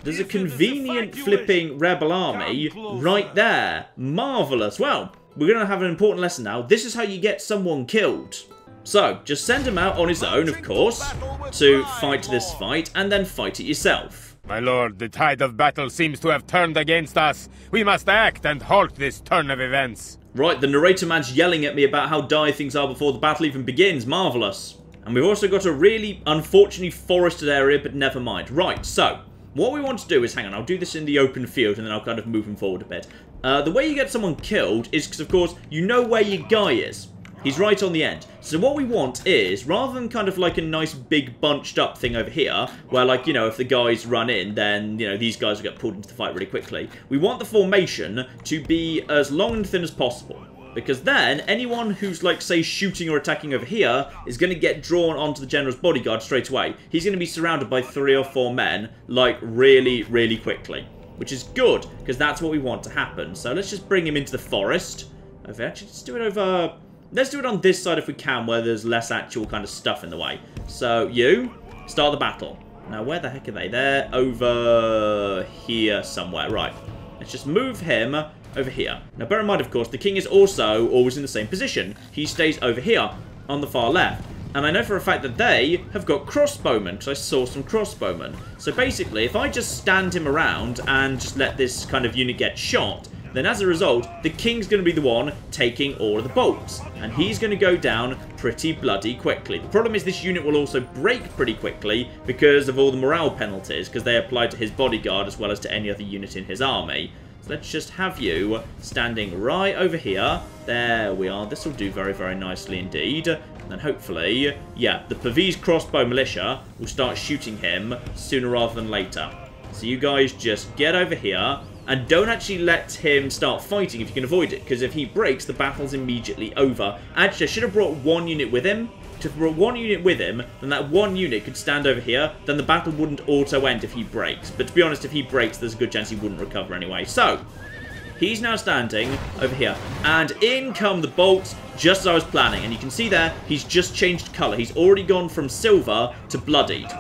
There's a convenient flipping rebel army right there. Marvellous. Well, we're going to have an important lesson now. This is how you get someone killed. So, just send him out on his own, of course, to fight this fight, and then fight it yourself. My lord, the tide of battle seems to have turned against us. We must act and halt this turn of events. Right, the narrator man's yelling at me about how dire things are before the battle even begins. Marvellous. And we've also got a really, unfortunately, forested area, but never mind. Right, so, what we want to do is, hang on, I'll do this in the open field, and then I'll kind of move him forward a bit. The way you get someone killed is because, of course, you know where your guy is. He's right on the end. So what we want is, rather than kind of like a nice big bunched up thing over here, where like, you know, if the guys run in, then, you know, these guys will get pulled into the fight really quickly. We want the formation to be as long and thin as possible. Because then, anyone who's like, say, shooting or attacking over here is going to get drawn onto the general's bodyguard straight away. He's going to be surrounded by 3 or 4 men, like, really, really quickly. Which is good, because that's what we want to happen. So let's just bring him into the forest. Actually, let's do it over... Let's do it on this side if we can, where there's less actual kind of stuff in the way. So, you, start the battle. Now, where the heck are they? They're over here somewhere. Right. Let's just move him over here. Now, bear in mind, of course, the king is also always in the same position. He stays over here on the far left. And I know for a fact that they have got crossbowmen, because I saw some crossbowmen. So basically, if I just stand him around and just let this kind of unit get shot, then as a result, the king's going to be the one taking all of the bolts. And he's going to go down pretty bloody quickly. The problem is this unit will also break pretty quickly because of all the morale penalties, because they apply to his bodyguard as well as to any other unit in his army. So let's just have you standing right over here. There we are. This will do very, very nicely indeed. And then hopefully, yeah, the Pavese crossbow militia will start shooting him sooner rather than later. So you guys just get over here. And don't actually let him start fighting if you can avoid it, because if he breaks, the battle's immediately over. Actually, I should have brought 1 unit with him. If I brought 1 unit with him, then that 1 unit could stand over here, then the battle wouldn't auto-end if he breaks. But to be honest, if he breaks, there's a good chance he wouldn't recover anyway. So, he's now standing over here. And in come the bolts, just as I was planning. And you can see there, he's just changed colour. He's already gone from silver to bloodied.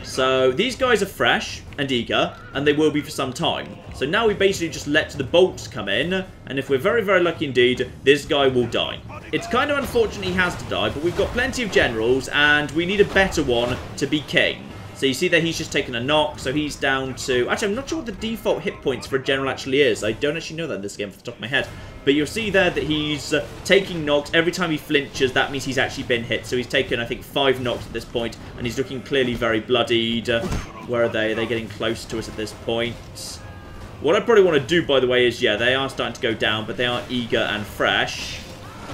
So, these guys are fresh and eager, and they will be for some time. So now we basically just let the bolts come in, and if we're very, very lucky indeed, this guy will die. It's kind of unfortunate he has to die, but we've got plenty of generals, and we need a better one to be king. So you see that he's just taken a knock, so he's down to... Actually, I'm not sure what the default hit points for a general actually is. I don't actually know that in this game off the top of my head. But you'll see there that he's taking knocks. Every time he flinches, that means he's actually been hit. So he's taken, I think, 5 knocks at this point, and he's looking clearly very bloodied. Where are they? Are they getting close to us at this point? What I probably want to do, by the way, is, yeah, they are starting to go down, but they are eager and fresh.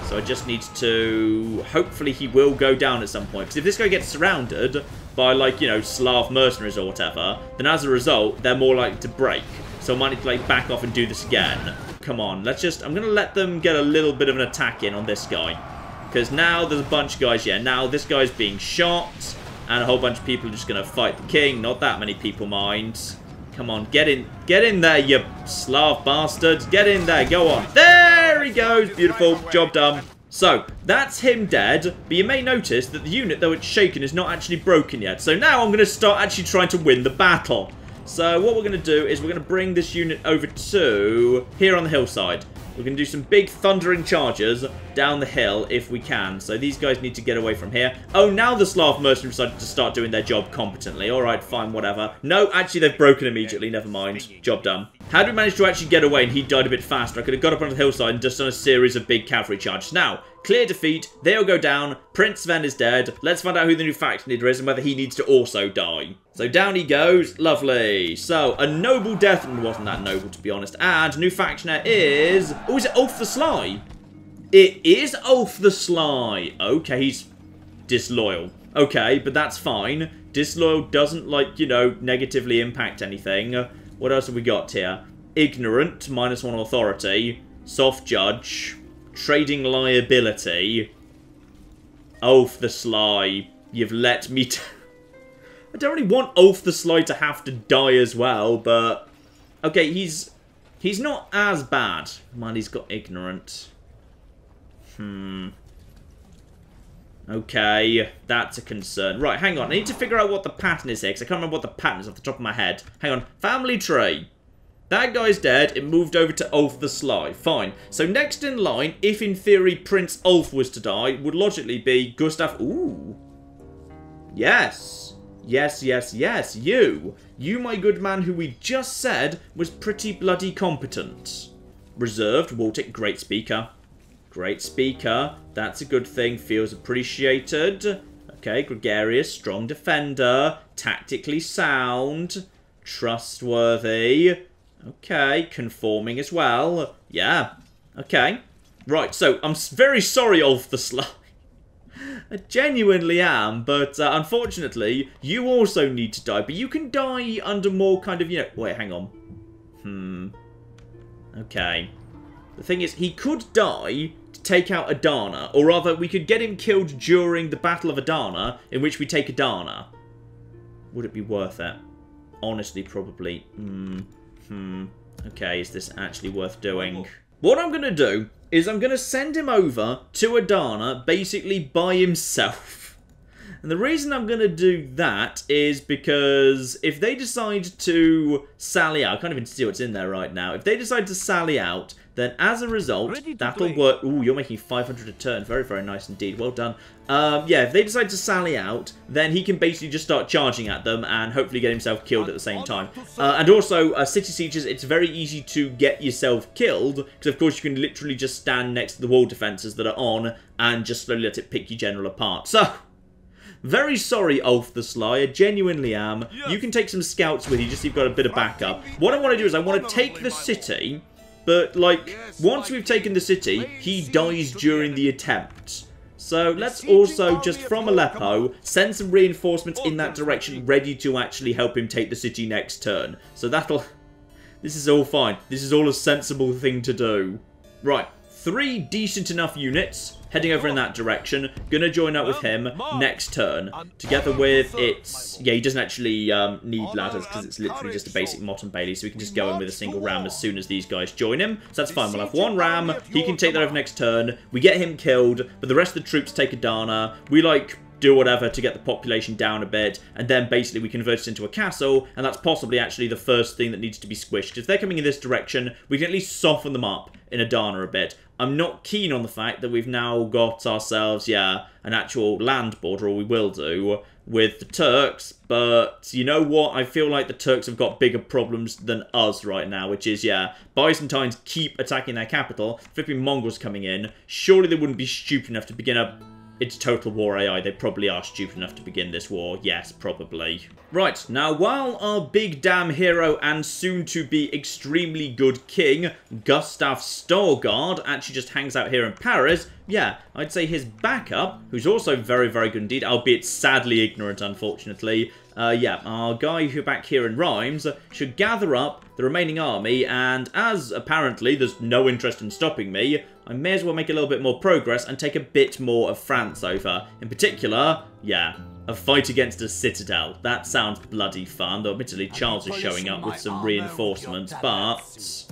So I just need to... Hopefully he will go down at some point. Because if this guy gets surrounded by, like, you know, Slav mercenaries or whatever, then as a result, they're more likely to break. So I might need to, like, back off and do this again. Come on, let's just... I'm going to let them get a little bit of an attack in on this guy. Because now there's a bunch of guys, yeah, now this guy's being shot. And a whole bunch of people are just going to fight the king. Not that many people mind. Come on, get in there, you Slav bastards. Get in there, go on. There he goes, beautiful, job done. So, that's him dead, but you may notice that the unit, though it's shaken, is not actually broken yet. So now I'm going to start actually trying to win the battle. So what we're going to do is we're going to bring this unit over to here on the hillside. We're going to do some big thundering charges down the hill if we can. So these guys need to get away from here. Oh, now the Slav mercenaries decided to start doing their job competently. Alright, fine, whatever. No, actually they've broken immediately. Never mind. Job done. How did we manage to actually get away and he died a bit faster? I could have got up onto the hillside and just done a series of big cavalry charges. Now, clear defeat. They'll go down. Prince Sven is dead. Let's find out who the new faction leader is and whether he needs to also die. So down he goes. Lovely. So, a noble death. And wasn't that noble, to be honest. And new factioner is... Oh, is it Ulf the Sly? It is Ulf the Sly. Okay, he's disloyal. Okay, but that's fine. Disloyal doesn't, like, you know, negatively impact anything. What else have we got here? Ignorant, -1 authority. Soft judge. Trading liability. Ulf the Sly. You've let me... I don't really want Ulf the Sly to have to die as well, but... Okay, he's not as bad. Man, he's got ignorant. Okay, that's a concern. Right, hang on. I need to figure out what the pattern is here, because I can't remember what the pattern is off the top of my head. Hang on. Family tree. That guy's dead. It moved over to Ulf the Sly. Fine. So next in line, if in theory Prince Ulf was to die, would logically be Gustav... Ooh. Yes. Yes, yes, yes, you. You, my good man, who we just said was pretty bloody competent. Reserved, Baltic, great speaker. Great speaker. That's a good thing. Feels appreciated. Okay, gregarious, strong defender. Tactically sound. Trustworthy. Okay, conforming as well. Yeah. Okay. Right, so I'm very sorry, Ulf the Sly. I genuinely am, but unfortunately, you also need to die. But you can die under more kind of, Wait, hang on. Okay. The thing is, he could die to take out Adana. Or rather, we could get him killed during the Battle of Adana, in which we take Adana. Would it be worth it? Honestly, probably. Okay, is this actually worth doing? What I'm going to do is I'm going to send him over to Adana basically by himself. And the reason I'm going to do that is because if they decide to sally out, I can't even see what's in there right now. If they decide to sally out, then as a result, that'll work. Ooh, you're making 500 a turn. Very, very nice indeed. Well done. Yeah, if they decide to sally out, then he can basically just start charging at them and hopefully get himself killed at the same time. And also, city sieges, it's very easy to get yourself killed, because of course you can literally just stand next to the wall defences that are on and just slowly let it pick your general apart. So, very sorry, Ulf the Sly, I genuinely am. You can take some scouts with you, just so you've got a bit of backup. What I want to do is I want to take the city, but, like, once we've taken the city, he dies during the attempt. So let's also, just from Aleppo, send some reinforcements in that direction ready to actually help him take the city next turn. So that'll... This is all fine. This is all a sensible thing to do. Right, 3 decent enough units heading over in that direction. Gonna join up with him next turn. Together with its... Yeah, he doesn't actually need ladders because it's literally just a basic Mott and Bailey, so we can just go in with a single ram as soon as these guys join him. So that's fine. We'll have 1 ram. He can take that over next turn. We get him killed, but the rest of the troops take Adana. We, like, do whatever to get the population down a bit, and then basically we convert it into a castle, and that's possibly actually the first thing that needs to be squished. If they're coming in this direction, we can at least soften them up in Adana a bit. I'm not keen on the fact that we've now got ourselves, yeah, an actual land border, or we will do, with the Turks, but you know what? I feel like the Turks have got bigger problems than us right now, which is, yeah, Byzantines keep attacking their capital, flipping Mongols coming in. Surely they wouldn't be stupid enough to begin a... It's Total War AI. They probably are stupid enough to begin this war. Yes, probably. Right, now while our big damn hero and soon-to-be extremely good king, Gustav Storgard, actually just hangs out here in Paris, yeah, I'd say his backup, who's also very, very good indeed, albeit sadly ignorant, unfortunately, yeah, our guy who back here in Rhymes should gather up the remaining army, and as apparently there's no interest in stopping me, I may as well make a little bit more progress and take a bit more of France over. In particular, yeah, a fight against a citadel. That sounds bloody fun, though admittedly Charles is showing up with some reinforcements, but...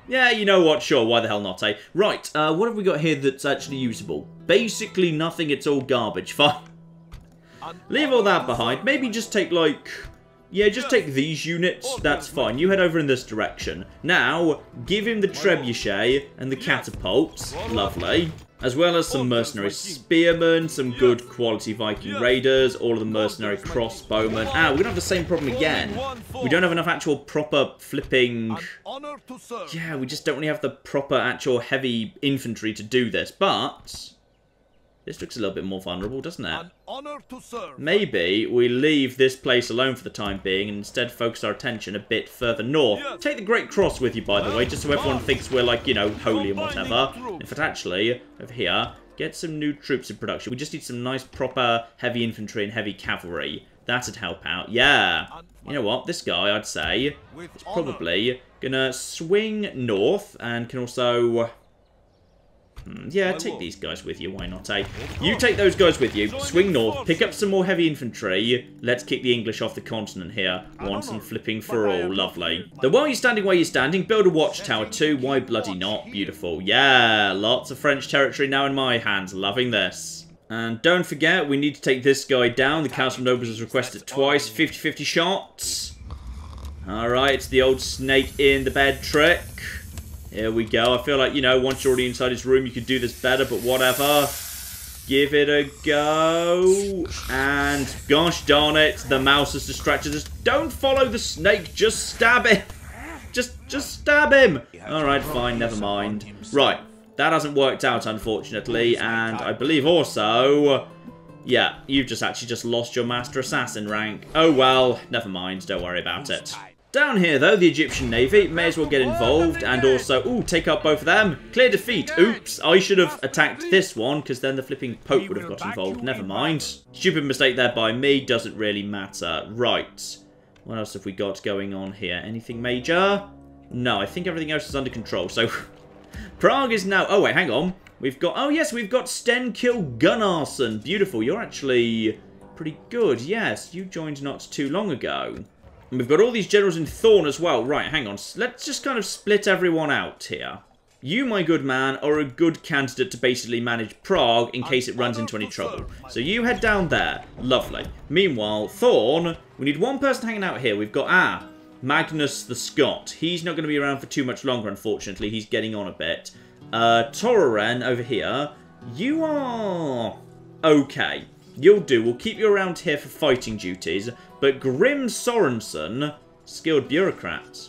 Yeah, you know what, sure, why the hell not, eh? Right, what have we got here that's actually usable? Basically nothing, it's all garbage, fine. Leave all that behind, maybe just take, like... Yeah, just take these units, that's fine. You head over in this direction. Now, give him the trebuchet and the catapults, lovely. As well as some mercenary spearmen, some good quality Viking raiders, all of the mercenary crossbowmen. Ah, we're gonna have the same problem again. We don't have enough actual proper flipping... Yeah, we just don't really have the proper actual heavy infantry to do this, but... This looks a little bit more vulnerable, doesn't it? Maybe we leave this place alone for the time being and instead focus our attention a bit further north. Take the Great Cross with you, by the way, just so everyone thinks we're, like, you know, holy and whatever. In fact, actually, over here, get some new troops in production. We just need some nice, proper heavy infantry and heavy cavalry. That'd help out. Yeah. You know what? This guy, I'd say, is probably gonna swing north and can also... Yeah, take these guys with you, why not, eh? You take those guys with you, swing north, pick up some more heavy infantry. Let's kick the English off the continent here. Once and flipping for all, lovely. Though while you're standing where you're standing, build a watchtower too, why bloody not? Beautiful. Yeah, lots of French territory now in my hands, loving this. And don't forget, we need to take this guy down. The Council of Nobles has requested twice, 50-50 shots. Alright, it's the old snake in the bed trick. Here we go. I feel like, you know, once you're already inside his room, you could do this better, but whatever. give it a go. And gosh darn it, the mouse has distracted us. Don't follow the snake, just stab him. Just stab him. Alright, fine, never mind. Right, that hasn't worked out, unfortunately. And I believe also... yeah, you've just lost your Master Assassin rank. Oh well, never mind, don't worry about it. Down here, though, the Egyptian Navy may as well get involved and also, ooh, take out both of them. Clear defeat. Oops, I should have attacked this one because then the flipping Pope would have got involved. Never mind. Stupid mistake there by me. Doesn't really matter. Right. What else have we got going on here? Anything major? No, I think everything else is under control. So, Prague is now... oh, wait, hang on. We've got... oh, yes, we've got Stenkill Gunnarsson. Beautiful. You're actually pretty good. Yes, you joined not too long ago. And we've got all these generals in Thorn as well. Right, hang on. Let's just kind of split everyone out here. You, my good man, are a good candidate to basically manage Prague in case it runs into any trouble. So you head down there. Lovely. Meanwhile, Thorn, we need one person hanging out here. We've got, Magnus the Scot. He's not going to be around for too much longer, unfortunately. He's getting on a bit. Torren over here. You are... okay. You'll do. We'll keep you around here for fighting duties. But Grim Sorensen, skilled bureaucrat.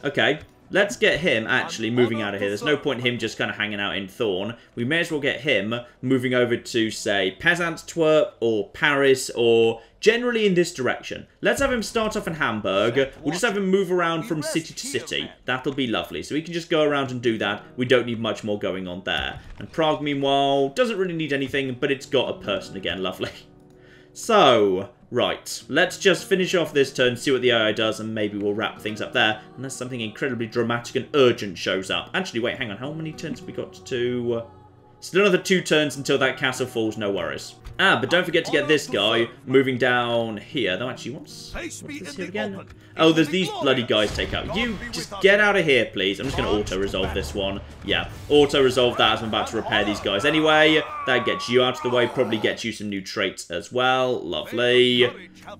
Okay, let's get him actually moving out of here. There's no point in him just kind of hanging out in Thorn. We may as well get him moving over to, say, Pesantwerp or Paris or generally in this direction. Let's have him start off in Hamburg. We'll just have him move around from city to city. That'll be lovely. So we can just go around and do that. We don't need much more going on there. And Prague, meanwhile, doesn't really need anything, but it's got a person again. Lovely. So... right, let's just finish off this turn, see what the AI does, and maybe we'll wrap things up there, unless something incredibly dramatic and urgent shows up. Actually, wait, hang on, how many turns have we got to... still another 2 turns until that castle falls, no worries. But don't forget to get this guy moving down here. Though, actually, what's this here again? Oh, there's these bloody guys take out. You just get out of here, please. I'm just going to auto-resolve this one. Yeah, auto-resolve that as I'm about to repair these guys. Anyway, that gets you out of the way. Probably gets you some new traits as well. Lovely.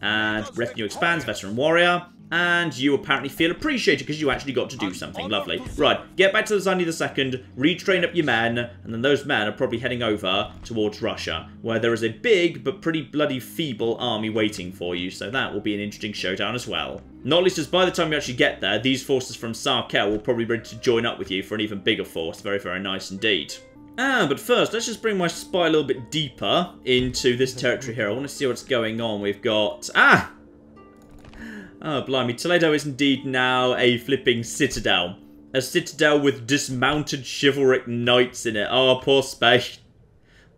And retinue expands, veteran warrior. And you apparently feel appreciated because you actually got to do something. Lovely. Right, get back to the Zani II, retrain up your men, and then those men are probably heading over towards Russia, where there is a big but pretty bloody feeble army waiting for you, so that will be an interesting showdown as well. Not least as by the time you actually get there, these forces from Sarkel will probably be ready to join up with you for an even bigger force. Very, very nice indeed. But first, let's just bring my spy a little bit deeper into this territory here. I want to see what's going on. We've got... oh, blimey. Toledo is indeed now a flipping citadel. A citadel with dismounted chivalric knights in it. Oh, poor Spain.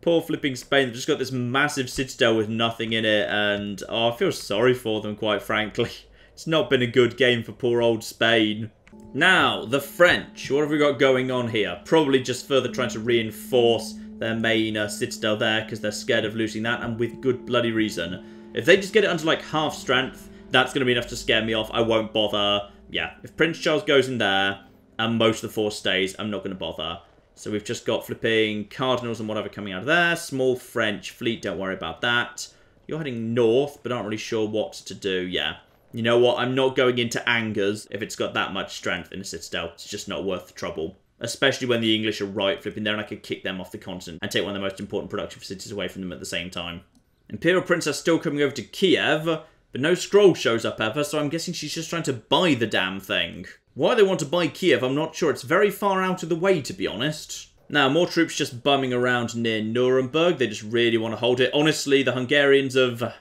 Poor flipping Spain. They've just got this massive citadel with nothing in it. And, oh, I feel sorry for them, quite frankly. It's not been a good game for poor old Spain. Now, the French. What have we got going on here? Probably just further trying to reinforce their main citadel there because they're scared of losing that. And with good bloody reason. If they just get it under, like, half strength... that's going to be enough to scare me off. I won't bother. Yeah, if Prince Charles goes in there and most of the force stays, I'm not going to bother. So we've just got flipping cardinals and whatever coming out of there. Small French fleet, don't worry about that. You're heading north, but aren't really sure what to do. Yeah. You know what? I'm not going into Angers if it's got that much strength in a citadel. It's just not worth the trouble. Especially when the English are right flipping there and I could kick them off the continent and take one of the most important production facilities away from them at the same time. Imperial Princess still coming over to Kiev. But no scroll shows up ever, so I'm guessing she's just trying to buy the damn thing. Why they want to buy Kiev, I'm not sure. It's very far out of the way, to be honest. Now, more troops just bumming around near Nuremberg. They just really want to hold it. Honestly, the Hungarians have...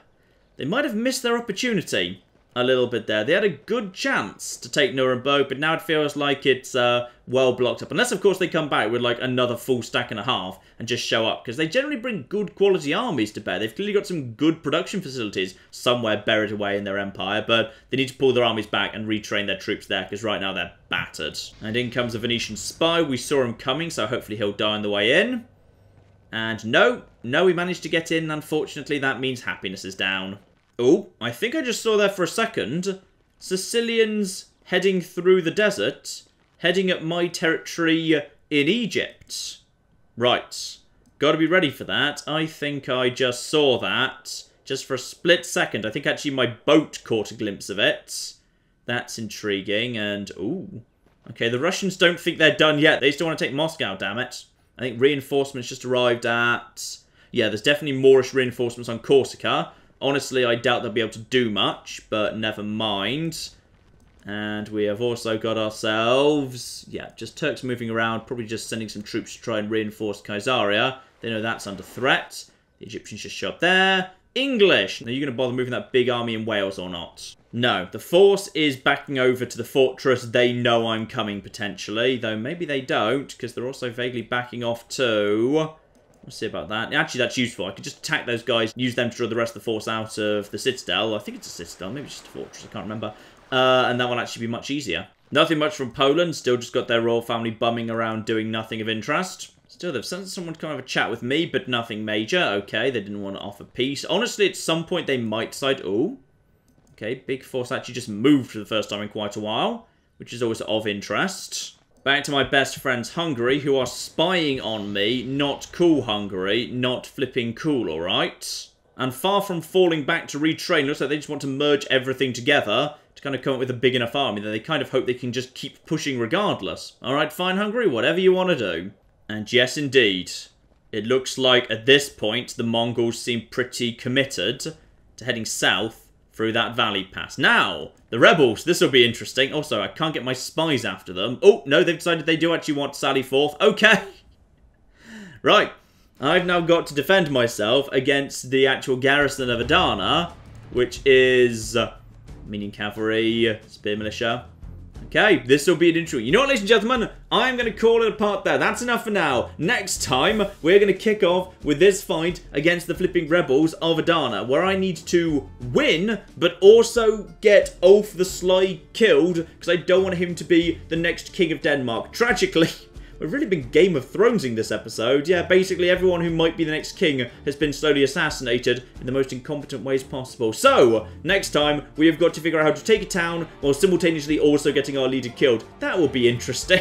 they might have missed their opportunity a little bit there. They had a good chance to take Nuremberg, but now it feels like it's well blocked up. Unless, of course, they come back with, like, another full stack and a half and just show up. Because they generally bring good quality armies to bear. They've clearly got some good production facilities somewhere buried away in their empire. But they need to pull their armies back and retrain their troops there. Because right now they're battered. And in comes a Venetian spy. We saw him coming, so hopefully he'll die on the way in. And no, we managed to get in. Unfortunately, that means happiness is down. Oh, I think I just saw there for a second. Sicilians heading through the desert, heading at my territory in Egypt. Right. Got to be ready for that. I think I just saw that. Just for a split second. I think actually my boat caught a glimpse of it. That's intriguing. And, ooh. Okay, the Russians don't think they're done yet. They still want to take Moscow, damn it. I think reinforcements just arrived at... Yeah, there's definitely Moorish reinforcements on Corsica. Honestly, I doubt they'll be able to do much, but never mind. And we have also got ourselves... Yeah, just Turks moving around, probably just sending some troops to try and reinforce Caesarea. They know that's under threat. The Egyptians just show up there. English! Are you going to bother moving that big army in Wales or not? No. The force is backing over to the fortress. They know I'm coming, potentially. Though maybe they don't, because they're also vaguely backing off too. We'll see about that. Actually, that's useful. I could just attack those guys, use them to draw the rest of the force out of the citadel. I think it's a citadel. Maybe it's just a fortress. I can't remember. And that will actually be much easier. Nothing much from Poland. Still just got their royal family bumming around doing nothing of interest. Still, they've sent someone to kind of have a chat with me, but nothing major. Okay, they didn't want to offer peace. Honestly, at some point they might decide... Ooh. Okay, big force actually just moved for the first time in quite a while, which is always of interest. Back to my best friends Hungary, who are spying on me. Not cool, Hungary. Not flipping cool, alright? And far from falling back to retrain, looks like they just want to merge everything together to kind of come up with a big enough army that they kind of hope they can just keep pushing regardless. Alright, fine, Hungary, whatever you want to do. And yes, indeed, it looks like at this point the Mongols seem pretty committed to heading south through that valley pass. Now, the rebels, this will be interesting. Also, I can't get my spies after them. Oh, no, they've decided they do actually want to sally forth. Okay. Right. I've now got to defend myself against the actual garrison of Adana, which is Armenian cavalry, spear militia. Okay, this will be an interesting... You know what, ladies and gentlemen? I'm going to call it apart there. That's enough for now. Next time, we're going to kick off with this fight against the flipping rebels of Adana, where I need to win, but also get Ulf the Sly killed, because I don't want him to be the next king of Denmark. Tragically... We've really been Game of Thronesing this episode. Yeah, basically everyone who might be the next king has been slowly assassinated in the most incompetent ways possible. So, next time, we have got to figure out how to take a town while simultaneously also getting our leader killed. That will be interesting.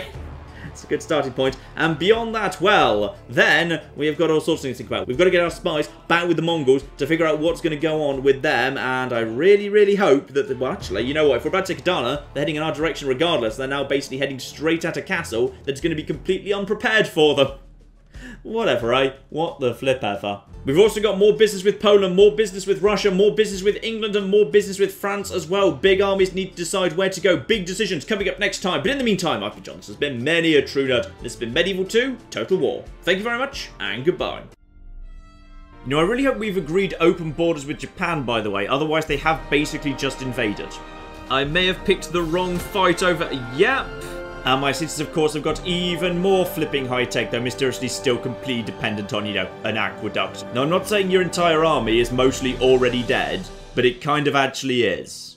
It's a good starting point. And beyond that, well, then we have got all sorts of things to think about. We've got to get our spies back with the Mongols to figure out what's going to go on with them. And I really, really hope that, well, actually, you know what? If we're about to take Adana, they're heading in our direction regardless. They're now basically heading straight at a castle that's going to be completely unprepared for them. Whatever, eh? What the flip ever. We've also got more business with Poland, more business with Russia, more business with England, and more business with France as well. Big armies need to decide where to go. Big decisions coming up next time. But in the meantime, I've been John. This has been many a true nerd. This has been Medieval 2 Total War. Thank you very much, and goodbye. You know, I really hope we've agreed open borders with Japan, by the way. Otherwise, they have basically just invaded. I may have picked the wrong fight over... Yep. And my cities, of course, have got even more flipping high-tech, though mysteriously still completely dependent on, you know, an aqueduct. Now, I'm not saying your entire army is mostly already dead, but it kind of actually is.